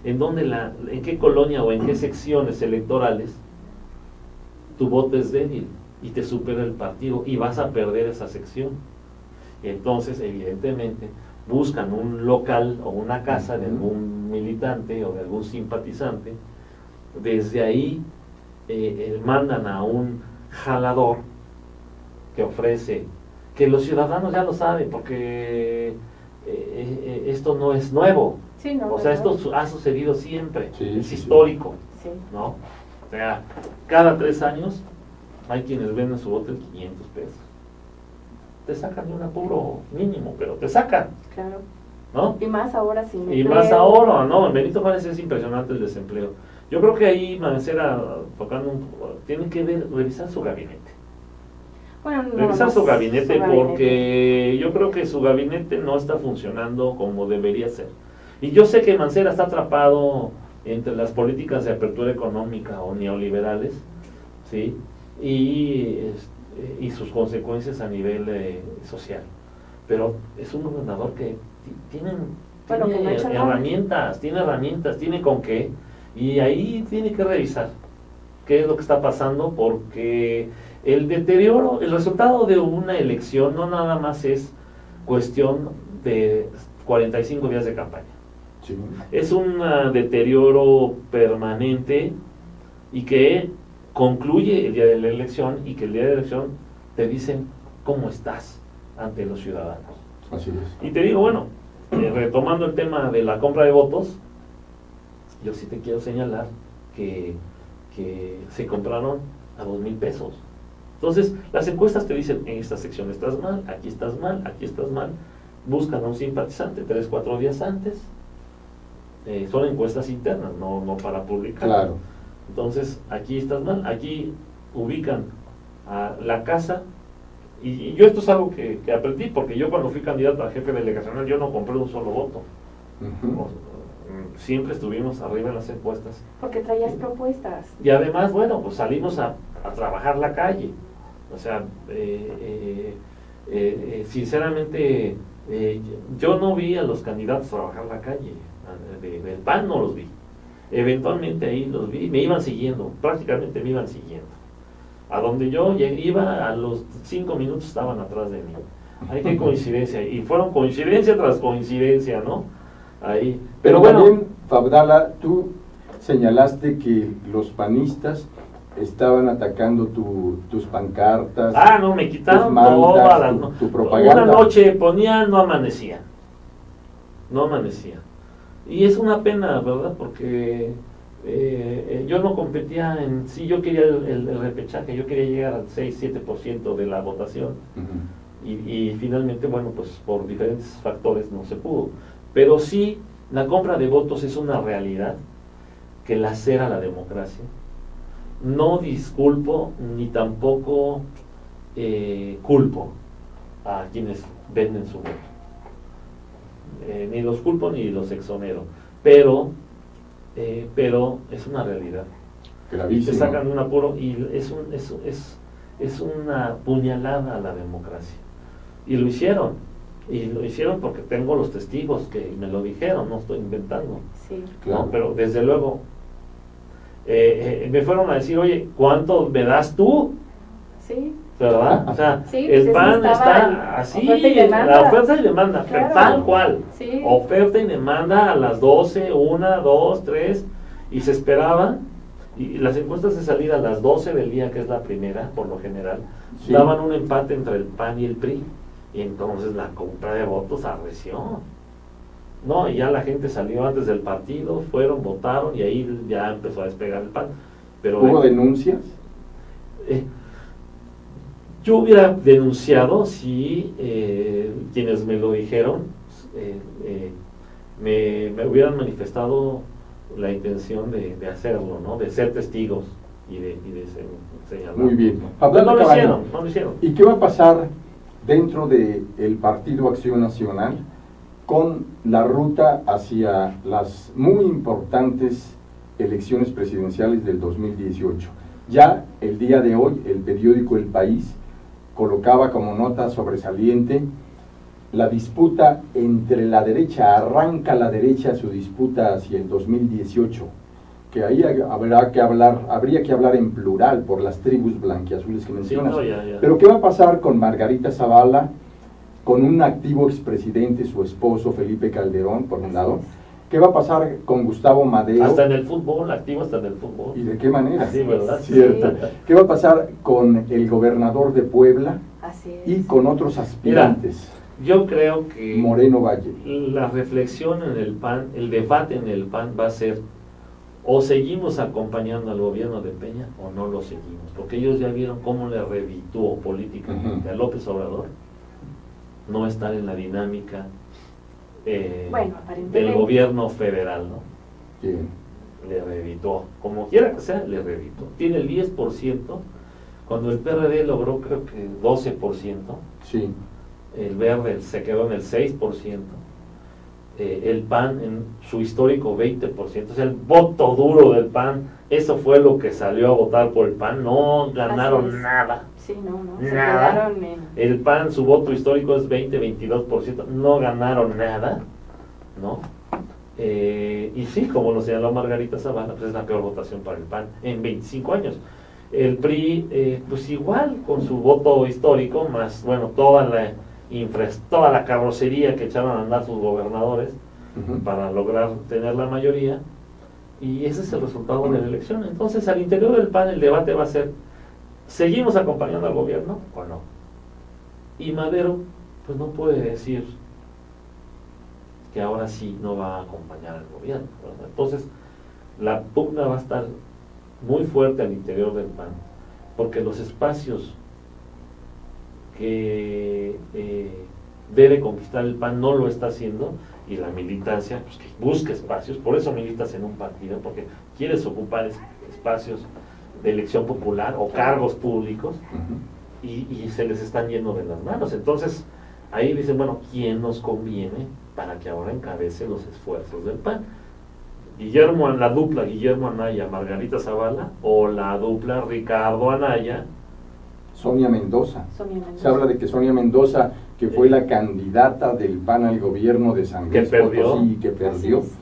En qué colonia o en qué secciones electorales tu voto es débil y te supera el partido y vas a perder esa sección. Entonces, evidentemente, buscan un local o una casa de algún militante o de algún simpatizante. Desde ahí mandan a un jalador que ofrece, que los ciudadanos ya lo saben porque esto no es nuevo. Sí, no, O sea, ¿verdad? esto ha sucedido siempre, Sí, es sí, histórico, Sí. ¿no? O sea, cada 3 años hay quienes venden su voto en 500 pesos. Te sacan de un apuro mínimo, pero te sacan, Claro. ¿no? Y más ahora sin Y empleo. más ahora, ¿no? En Benito Juárez es impresionante el desempleo. Yo creo que ahí Mancera, tienen que revisar su gabinete. Bueno, no, Revisar no, su gabinete su gabinete. porque yo creo que su gabinete no está funcionando como debería ser. Y yo sé que Mancera está atrapado entre las políticas de apertura económica o neoliberales, ¿sí? Y sus consecuencias a nivel social. Pero es un gobernador que tiene no ha hecho nada. herramientas, tiene con qué, y ahí tiene que revisar qué es lo que está pasando, porque el deterioro, el resultado de una elección no nada más es cuestión de 45 días de campaña. Sí. Es un deterioro permanente y que concluye el día de la elección y que el día de la elección te dicen cómo estás ante los ciudadanos. Así es. Y te digo, bueno, retomando el tema de la compra de votos, yo sí te quiero señalar que se compraron a 2,000 pesos. Entonces, las encuestas te dicen, en esta sección estás mal, aquí estás mal, aquí estás mal. Buscan a un simpatizante 3, 4 días antes. Son encuestas internas, no para publicar. Claro. Entonces, aquí estás mal, aquí ubican a la casa. Y yo esto es algo que aprendí, porque yo cuando fui candidato a jefe delegacional, yo no compré un solo voto. Siempre estuvimos arriba en las encuestas. Porque traías propuestas. Y además, bueno, pues salimos a trabajar la calle. O sea, sinceramente, yo no vi a los candidatos trabajar la calle. Del PAN no los vi. Eventualmente ahí los vi, me iban siguiendo, prácticamente me iban siguiendo. A donde yo iba, a los 5 minutos estaban atrás de mí. Ay, qué coincidencia. Y fueron coincidencia tras coincidencia, ¿no? Ahí. Pero bueno, también, Fabdala, tú señalaste que los panistas estaban atacando tus pancartas. Ah, no, me quitaron tus mantas, toda la tu propaganda. Una noche ponían, no amanecía. No amanecía. Y es una pena, ¿verdad? Porque yo no competía en... Sí, yo quería el repechaje, yo quería llegar al 6-7% de la votación. Ujú. Y finalmente, bueno, pues por diferentes factores no se pudo. Pero sí, la compra de votos es una realidad que lacera la democracia. No disculpo ni tampoco culpo a quienes venden su voto. Ni los culpo ni los exonero. Pero es una realidad. Y Gravísimo. te sacan de un apuro y es una puñalada a la democracia. Y lo hicieron. Y lo hicieron porque tengo los testigos que me lo dijeron, no estoy inventando. Sí. Claro. No, pero desde luego me fueron a decir, oye, ¿cuánto me das tú? Sí. ¿Verdad? O sea, Sí, el pues PAN estaba está así, oferta y demanda. la oferta y demanda, pero Claro. tal cual. Sí. Oferta y demanda a las 12, 1, 2, 3, y se esperaban, y las encuestas de salida a las 12 del día, que es la primera, por lo general, Sí. daban un empate entre el PAN y el PRI, y entonces la compra de votos arreció. No, y ya la gente salió antes del partido, fueron, votaron, y ahí ya empezó a despegar el PAN. Pero ¿Hubo denuncias? yo hubiera denunciado si quienes me lo dijeron me hubieran manifestado la intención de hacerlo, ¿no? De ser testigos y de señalar. Muy bien. No Hablando, lo Cabaño, hicieron, no lo hicieron. ¿y qué va a pasar dentro del Partido Acción Nacional con la ruta hacia las muy importantes elecciones presidenciales del 2018? Ya el día de hoy, el periódico El País colocaba como nota sobresaliente la disputa entre la derecha, arranca la derecha su disputa hacia el 2018, que ahí habría que hablar en plural por las tribus blanquiazules que mencionas. Sí, no, ya. Pero ¿qué va a pasar con Margarita Zavala, con un activo expresidente, su esposo Felipe Calderón, por un lado? ¿Qué va a pasar con Gustavo Madero? Hasta en el fútbol, activo hasta en el fútbol. ¿Y de qué manera? Sí, ¿verdad? Cierto. Sí. ¿Qué va a pasar con el gobernador de Puebla Así es. y con otros aspirantes? Yo creo que Moreno Valle. la reflexión en el PAN, el debate en el PAN va a ser: o seguimos acompañando al gobierno de Peña o no lo seguimos, porque ellos ya vieron cómo le redituó políticamente a López Obrador no estar en la dinámica Bueno, del aparentemente. gobierno federal, ¿no? Bien. Le redituó, como quiera que sea, le redituó. Tiene el 10%, cuando el PRD logró creo que 12%, Sí. el Verde se quedó en el 6%, el PAN en su histórico 20%, o sea, el voto duro del PAN, eso fue lo que salió a votar por el PAN, no Así ganaron es. nada. Sí, no. Se Nada. quedaron en... El PAN, su voto histórico es 20-22%, no ganaron nada, ¿no? Y sí, como lo señaló Margarita Zavala, pues es la peor votación para el PAN en 25 años. El PRI, pues igual, con su voto histórico, más, bueno, toda la carrocería que echaron a andar sus gobernadores Ujú. para lograr tener la mayoría, y ese es el resultado de la elección. Entonces, al interior del PAN el debate va a ser: ¿seguimos acompañando al gobierno o no? Y Madero, pues no puede decir que ahora sí no va a acompañar al gobierno, ¿verdad? Entonces, la pugna va a estar muy fuerte al interior del PAN, porque los espacios que debe conquistar el PAN no lo está haciendo, y la militancia, pues que busca espacios, por eso militas en un partido, porque quieres ocupar espacios de elección popular o cargos públicos, Ujú. y se les están yendo de las manos. Entonces, ahí dicen, bueno, ¿quién nos conviene para que ahora encabece los esfuerzos del PAN? La dupla Guillermo Anaya, Margarita Zavala, o la dupla Ricardo Anaya. Sonia Mendoza. Sonia Mendoza. Se habla de que Sonia Mendoza, que fue la candidata del PAN al gobierno de San Que Luis perdió. Potosí y que perdió, Así es.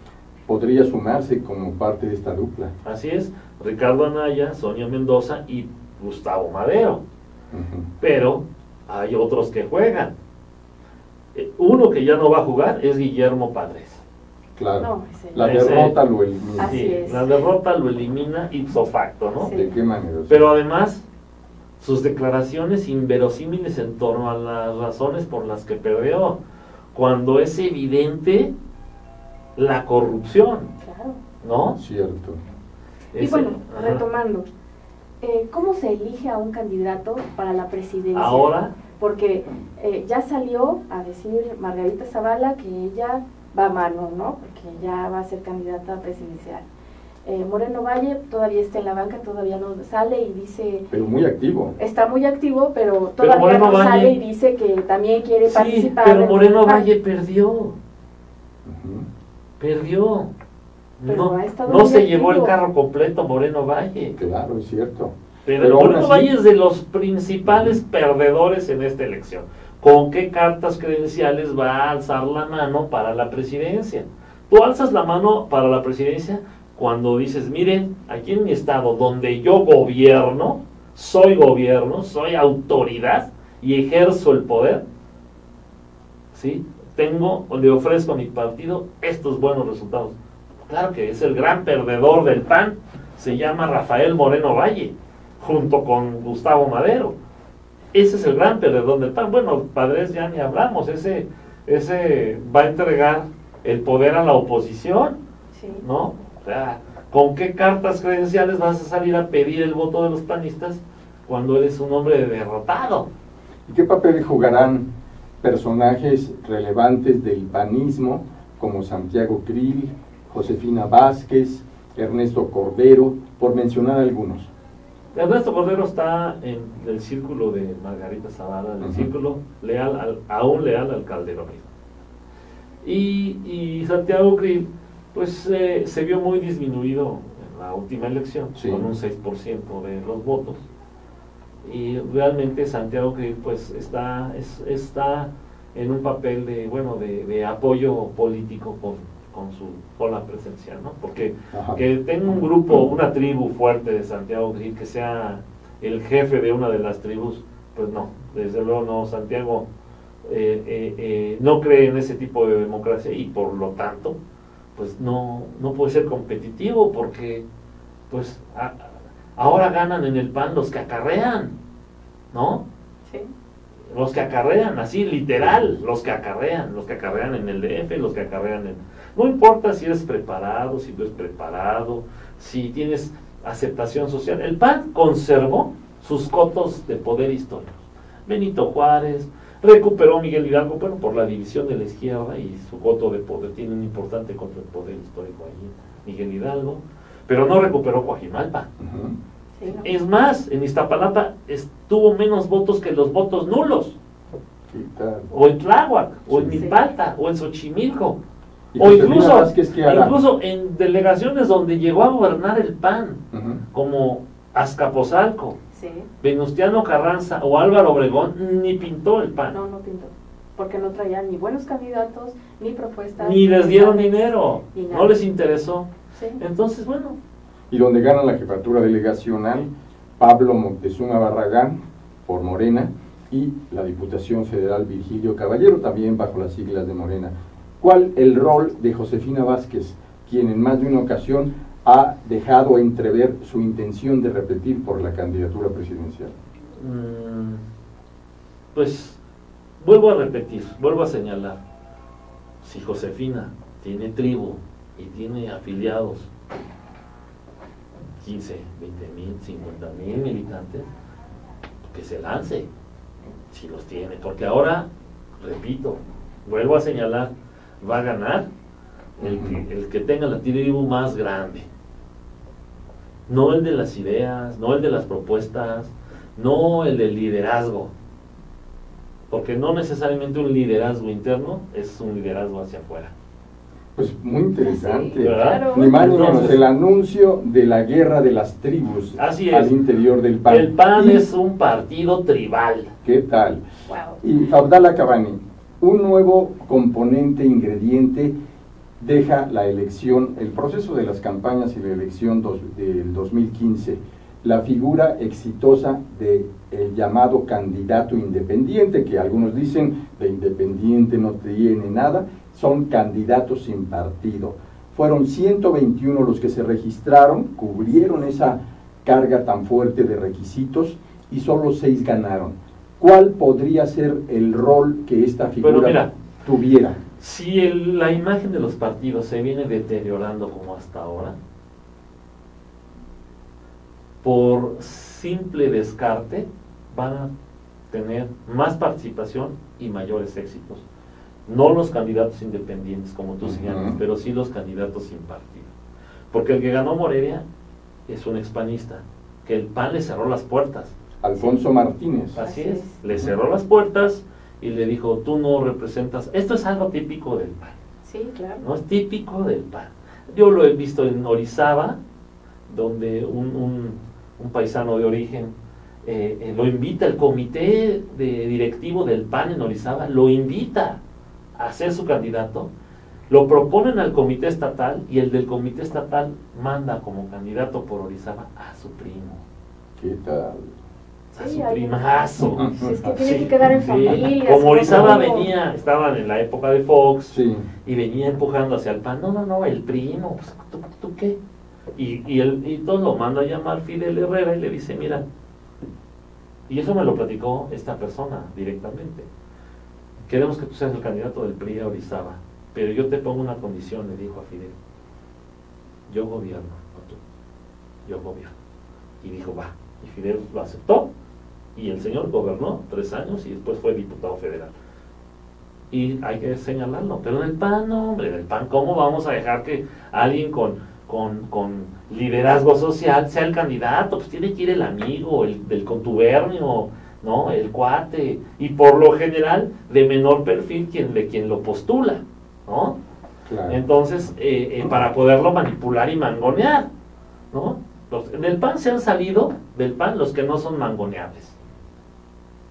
podría sumarse como parte de esta dupla. Así es, Ricardo Anaya, Sonia Mendoza y Gustavo Madero. Ujú. Pero hay otros que juegan. Uno que ya no va a jugar es Guillermo Padres. Claro. No, La derrota lo elimina. Así es. La derrota lo elimina ipso facto, ¿no? Sí. ¿De qué manera? Pero además, sus declaraciones inverosímiles en torno a las razones por las que perdió, cuando es evidente la corrupción, Claro. ¿no? Cierto. Y Ese- bueno, ajá. retomando, ¿cómo se elige a un candidato para la presidencia? Ahora, Porque ya salió a decir Margarita Zavala que ella va a mano, ¿no? Porque ya va a ser candidata presidencial. Moreno Valle todavía está en la banca, todavía no sale y dice... Pero muy activo. Está muy activo, pero todavía Moreno no Valle- sale y dice que también quiere sí, participar. pero en Moreno el PAN. Valle perdió, Ujú. perdió. Pero ha estado No muy se llevó el activo. carro completo Moreno Valle. Claro, es cierto. Pero aún Moreno así- Valle es de los principales perdedores en esta elección. ¿Con qué cartas credenciales va a alzar la mano para la presidencia? Tú alzas la mano para la presidencia cuando dices, miren, aquí en mi estado donde yo gobierno, soy autoridad y ejerzo el poder, ¿sí? Le ofrezco a mi partido estos buenos resultados. Claro que es el gran perdedor del PAN, se llama Rafael Moreno Valle, junto con Gustavo Madero. Ese es el gran perdedor del PAN. Bueno, Padres ya ni hablamos, ese va a entregar el poder a la oposición, Sí. ¿no? O sea, ¿con qué cartas credenciales vas a salir a pedir el voto de los panistas cuando eres un hombre derrotado? ¿Y qué papel jugarán personajes relevantes del panismo como Santiago Krill, Josefina Vázquez, Ernesto Cordero, por mencionar algunos? Ernesto Cordero está en el círculo de Margarita Zavala, en el Ujú. círculo aún leal al calderonismo. Y Santiago Krill, pues se vio muy disminuido en la última elección, Sí. con un 6% de los votos. Y realmente Santiago Krill pues está en un papel de apoyo político con la presencia, ¿no? Porque Ajá. que tenga un grupo, una tribu fuerte de Santiago Krill, que sea el jefe de una de las tribus, pues no, desde luego no. Santiago no cree en ese tipo de democracia y por lo tanto pues no puede ser competitivo, porque pues ahora ganan en el PAN los que acarrean, ¿no? Sí. Los que acarrean, así literal, los que acarrean en el DF, los que acarrean en... No importa si eres preparado, si no eres preparado, si tienes aceptación social. El PAN conservó sus cotos de poder históricos. Benito Juárez, recuperó Miguel Hidalgo, bueno, por la división de la izquierda y su coto de poder, tiene un importante coto de poder histórico allí, Miguel Hidalgo, pero no recuperó Coajimalpa. Ujú. Sí, ¿no? Es más, en Iztapalapa tuvo menos votos que los votos nulos, ¿Qué tal? o en Tláhuac, o en Sí. Milpalta, o en Xochimilco, ¿Y o Josefina Vázquez qué hará? incluso en delegaciones donde llegó a gobernar el PAN, Ujú. como Azcapotzalco, Sí. Venustiano Carranza o Álvaro Obregón, ni pintó el PAN, No pintó. Porque no traían ni buenos candidatos, ni propuestas. ni les dieron mensajes, dinero, ni nada. no les interesó. Sí. Entonces, bueno, Y donde gana la jefatura delegacional Pablo Moctezuma Barragán por Morena y la Diputación Federal Virgilio Caballero, también bajo las siglas de Morena. ¿Cuál el rol de Josefina Vázquez, quien en más de una ocasión ha dejado entrever su intención de repetir por la candidatura presidencial? pues vuelvo a repetir, vuelvo a señalar, si Josefina tiene tribu y tiene afiliados, 15, 20,000, 50,000 militantes, que se lance, si los tiene, porque ahora, repito, vuelvo a señalar, va a ganar el que tenga la tribu más grande, no el de las ideas, no el de las propuestas, no el del liderazgo, porque no necesariamente un liderazgo interno es un liderazgo hacia afuera. Pues muy interesante. Sí, ¿verdad? claro. Ni más ni menos, Entonces- el anuncio de la guerra de las tribus Así al es. interior del PAN. El PAN Y- es un partido tribal. ¿Qué tal? Wow. Y Abdala Cabani, un nuevo componente, ingrediente, deja la elección, el proceso de las campañas y la elección del 2015, la figura exitosa del llamado candidato independiente, que algunos dicen de independiente no tiene nada, son candidatos sin partido. Fueron 121 los que se registraron, cubrieron esa carga tan fuerte de requisitos y solo 6 ganaron. ¿Cuál podría ser el rol que esta figura tuviera? Si la imagen de los partidos se viene deteriorando como hasta ahora, por simple descarte van a tener más participación y mayores éxitos. No los candidatos independientes, como tú señalas, pero sí los candidatos sin partido. Porque el que ganó Morelia es un expanista, que el PAN le cerró las puertas. Alfonso Martínez. Así es, le cerró las puertas y le dijo, tú no representas. Esto es algo típico del PAN. Sí, claro. No es típico del PAN. Yo lo he visto en Orizaba, donde un paisano de origen lo invita, el comité directivo del PAN en Orizaba lo invita a ser su candidato, lo proponen al comité estatal y el del comité estatal manda como candidato por Orizaba a su primo. ¿Qué tal? A su primazo. Si es que tiene que quedar en familia. Como Orizaba venía, estaban en la época de Fox, sí, y venía empujando hacia el PAN. No, el primo, pues, ¿tú qué? Y todo lo manda a llamar Fidel Herrera y le dice, mira, y eso me lo platicó esta persona directamente, queremos que tú seas el candidato del PRI a Orizaba, pero yo te pongo una condición, le dijo a Fidel, yo gobierno, no tú, yo gobierno. Y dijo, va, y Fidel lo aceptó, y el señor gobernó 3 años y después fue diputado federal. Y hay que señalarlo, pero en el PAN, no, hombre, en el PAN, ¿cómo vamos a dejar que alguien con liderazgo social sea el candidato? Pues tiene que ir el amigo, el del contubernio, ¿no? El cuate, y por lo general de menor perfil quien lo postula, ¿no? Claro. Entonces, para poderlo manipular y mangonear, ¿no? Del PAN se han salido del PAN los que no son mangoneables,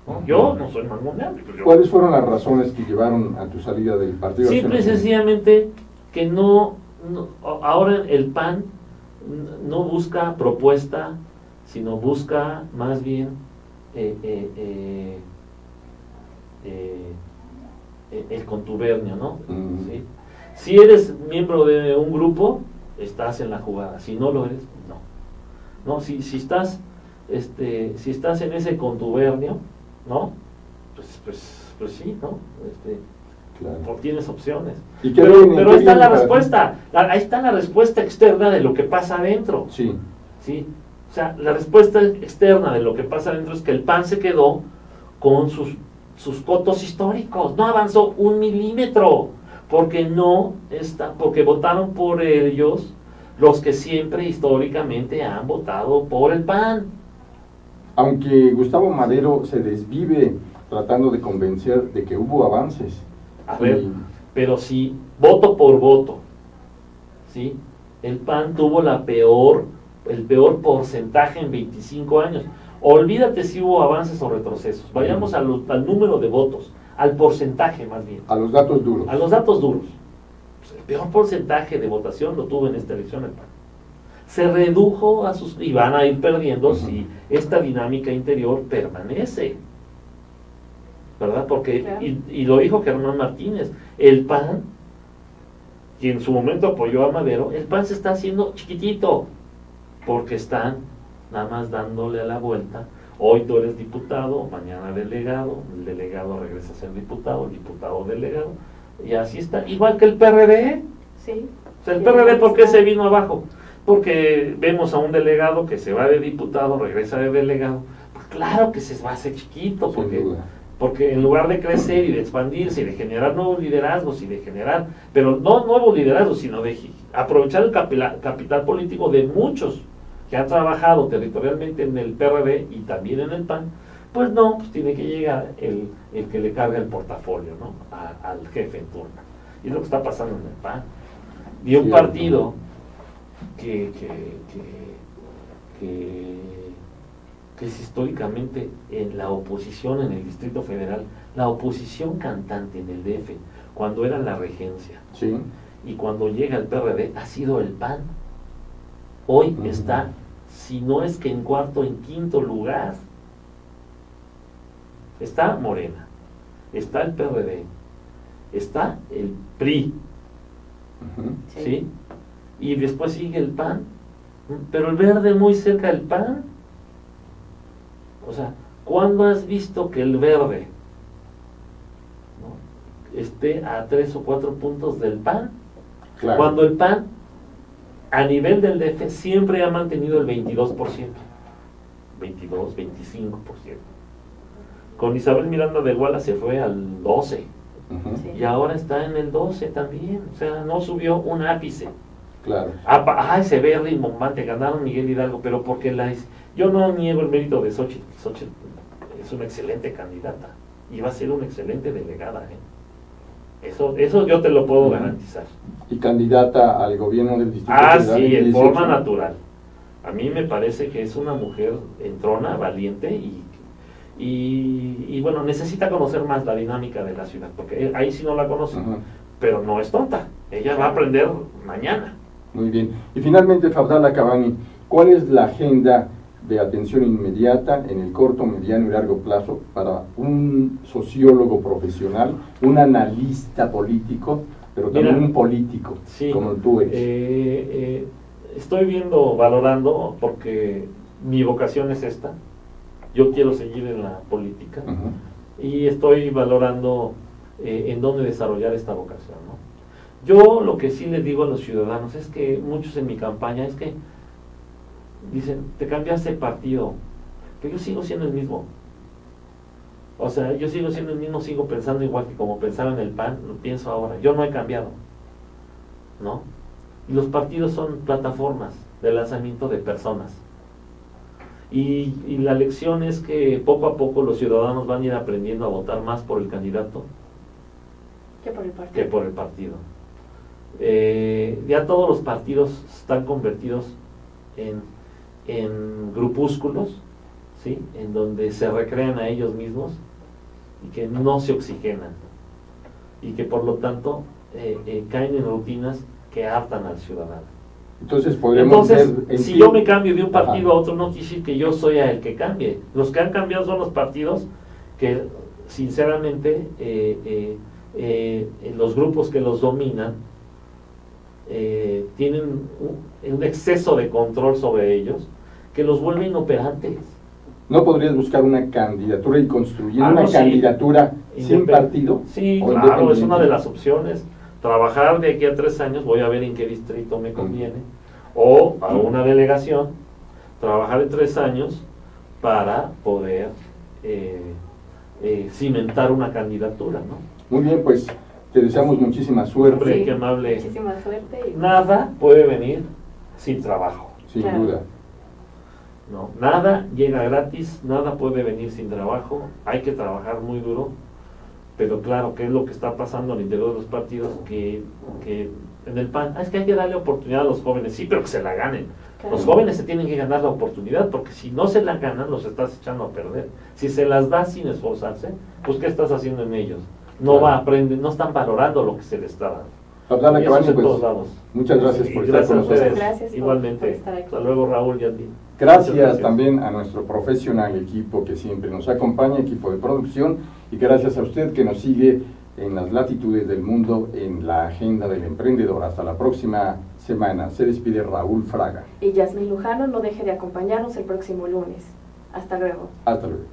¿no? Yo no soy mangoneable. Pues ¿Cuáles fueron las razones que llevaron a tu salida del partido? Simple y sencillamente que no, ahora el PAN no busca propuesta, sino busca más bien el contubernio, ¿no? ¿Sí? Si eres miembro de un grupo, estás en la jugada. Si no lo eres, no. Si estás en ese contubernio, ¿no? Pues sí, ¿no? Claro. Tienes opciones. Pero ahí está la respuesta. Ahí está la respuesta externa de lo que pasa adentro. Sí. ¿Sí? O sea, la respuesta externa de lo que pasa adentro es que el PAN se quedó con sus cotos históricos. No avanzó 1 milímetro. Porque porque votaron por ellos los que siempre históricamente han votado por el PAN. Aunque Gustavo Madero se desvive tratando de convencer de que hubo avances. A ver, pero si voto por voto, ¿sí? El PAN tuvo el peor porcentaje en 25 años. Olvídate si hubo avances o retrocesos. Vayamos al número de votos, al porcentaje más bien. A los datos duros. A los datos duros. Pues el peor porcentaje de votación lo tuvo en esta elección el PAN. Se redujo y van a ir perdiendo si esta dinámica interior permanece, ¿verdad? Porque, claro. y lo dijo Germán Martínez, el PAN, quien en su momento apoyó a Madero, el PAN se está haciendo chiquitito, porque están nada más dándole a la vuelta. Hoy tú eres diputado, mañana delegado, el delegado regresa a ser diputado, el diputado delegado, y así está, igual que el PRD. Sí. O sea, el PRD, ¿por qué se vino abajo? Porque vemos a un delegado que se va de diputado, regresa de delegado, pues claro que se va a hacer chiquito, porque en lugar de crecer y de expandirse y de generar nuevos liderazgos y de generar, pero no nuevos liderazgos, sino de aprovechar el capital político de muchos que han trabajado territorialmente en el PRD y también en el PAN, pues no, pues tiene que llegar el que le carga el portafolio, ¿no? Al jefe en turno. Y es lo que está pasando en el PAN. Y un partido que es históricamente en la oposición en el Distrito Federal, la oposición cantante en el DF, cuando era la regencia, sí, y cuando llega el PRD, ha sido el PAN. Hoy está, si no es que en cuarto, en quinto lugar. Está Morena, está el PRD, está el PRI, Ujú. ¿sí? Y después sigue el PAN, pero el Verde muy cerca del PAN. O sea, ¿cuándo has visto que el Verde, ¿no?, esté a 3 o 4 puntos del PAN? Claro. Cuando el PAN, a nivel del DF, siempre ha mantenido el 22%, 22, 25%. Con Isabel Miranda de Guala se fue al 12%. Ujú. Sí. Y ahora está en el 12 también, o sea, no subió un ápice. Claro. Ese verde rimbombante, ganaron Miguel Hidalgo, pero porque yo no niego el mérito de Xóchitl. Xóchitl es una excelente candidata y va a ser una excelente delegada, ¿eh? Eso yo te lo puedo garantizar. Y candidata al gobierno del Distrito Federal Sí, en en 18. forma natural. A mí me parece que es una mujer entrona, valiente y bueno, necesita conocer más la dinámica de la ciudad, porque ahí sí no la conoce, Ujú. pero no es tonta. Ella va a aprender mañana. Muy bien. Y finalmente, Fabdala Khabani, ¿cuál es la agenda de atención inmediata en el corto, mediano y largo plazo para un sociólogo profesional, un analista político, pero también Mira, un político, sí, como tú eres? Estoy valorando, porque mi vocación es esta. Yo quiero seguir en la política Ujú. y estoy valorando en dónde desarrollar esta vocación, ¿no? Yo lo que sí les digo a los ciudadanos es que muchos en mi campaña es que dicen, te cambiaste de partido, pero yo sigo siendo el mismo. O sea, yo sigo siendo el mismo, sigo pensando igual que como pensaba en el PAN, lo pienso ahora. Yo no he cambiado, ¿no? Y los partidos son plataformas de lanzamiento de personas. Y la lección es que poco a poco los ciudadanos van a ir aprendiendo a votar más por el candidato Que por el partido. que por el partido. Ya todos los partidos están convertidos en grupúsculos, ¿sí?, en donde se recrean a ellos mismos y que no se oxigenan y que por lo tanto caen en rutinas que hartan al ciudadano. Entonces podemos ver si yo me cambio de un partido Ajá. a otro, no quiere decir que yo soy el que cambie. Los que han cambiado son los partidos que sinceramente los grupos que los dominan tienen un exceso de control sobre ellos que los vuelve inoperantes. ¿No podrías buscar una candidatura y construir una no, sí. candidatura sin Independ- partido? Sí, ¿O claro, es independiente? una de las opciones. Trabajar de aquí a 3 años, voy a ver en qué distrito me conviene, o a una delegación, trabajar en 3 años para poder cimentar una candidatura, ¿no? Muy bien, pues te deseamos muchísima suerte, Hombre, qué amable. Muchísima suerte. Nada puede venir sin trabajo, sin Claro. duda. ¿no? Nada llega gratis, nada puede venir sin trabajo, hay que trabajar muy duro, pero claro, ¿qué es lo que está pasando al interior de los partidos? Que en el PAN, es que hay que darle oportunidad a los jóvenes, sí, pero que se la ganen. Claro. Los jóvenes se tienen que ganar la oportunidad, porque si no se la ganan, los estás echando a perder. Si se las das sin esforzarse, pues ¿qué estás haciendo en ellos? No Claro. aprenden, no están valorando lo que se les está dando. Fabdala Y eso es Khabani, en pues, todos lados. muchas gracias Sí, por estar gracias con a ustedes. nosotros. Gracias por Igualmente. estar aquí. Hasta luego, Raúl y a ti. Gracias, Muchas también a nuestro profesional equipo que siempre nos acompaña, equipo de producción, y gracias a usted que nos sigue en las latitudes del mundo en la agenda del emprendedor. Hasta la próxima semana. Se despide Raúl Fraga. Y Yasmín Lujano, no deje de acompañarnos el próximo lunes. Hasta luego. Hasta luego.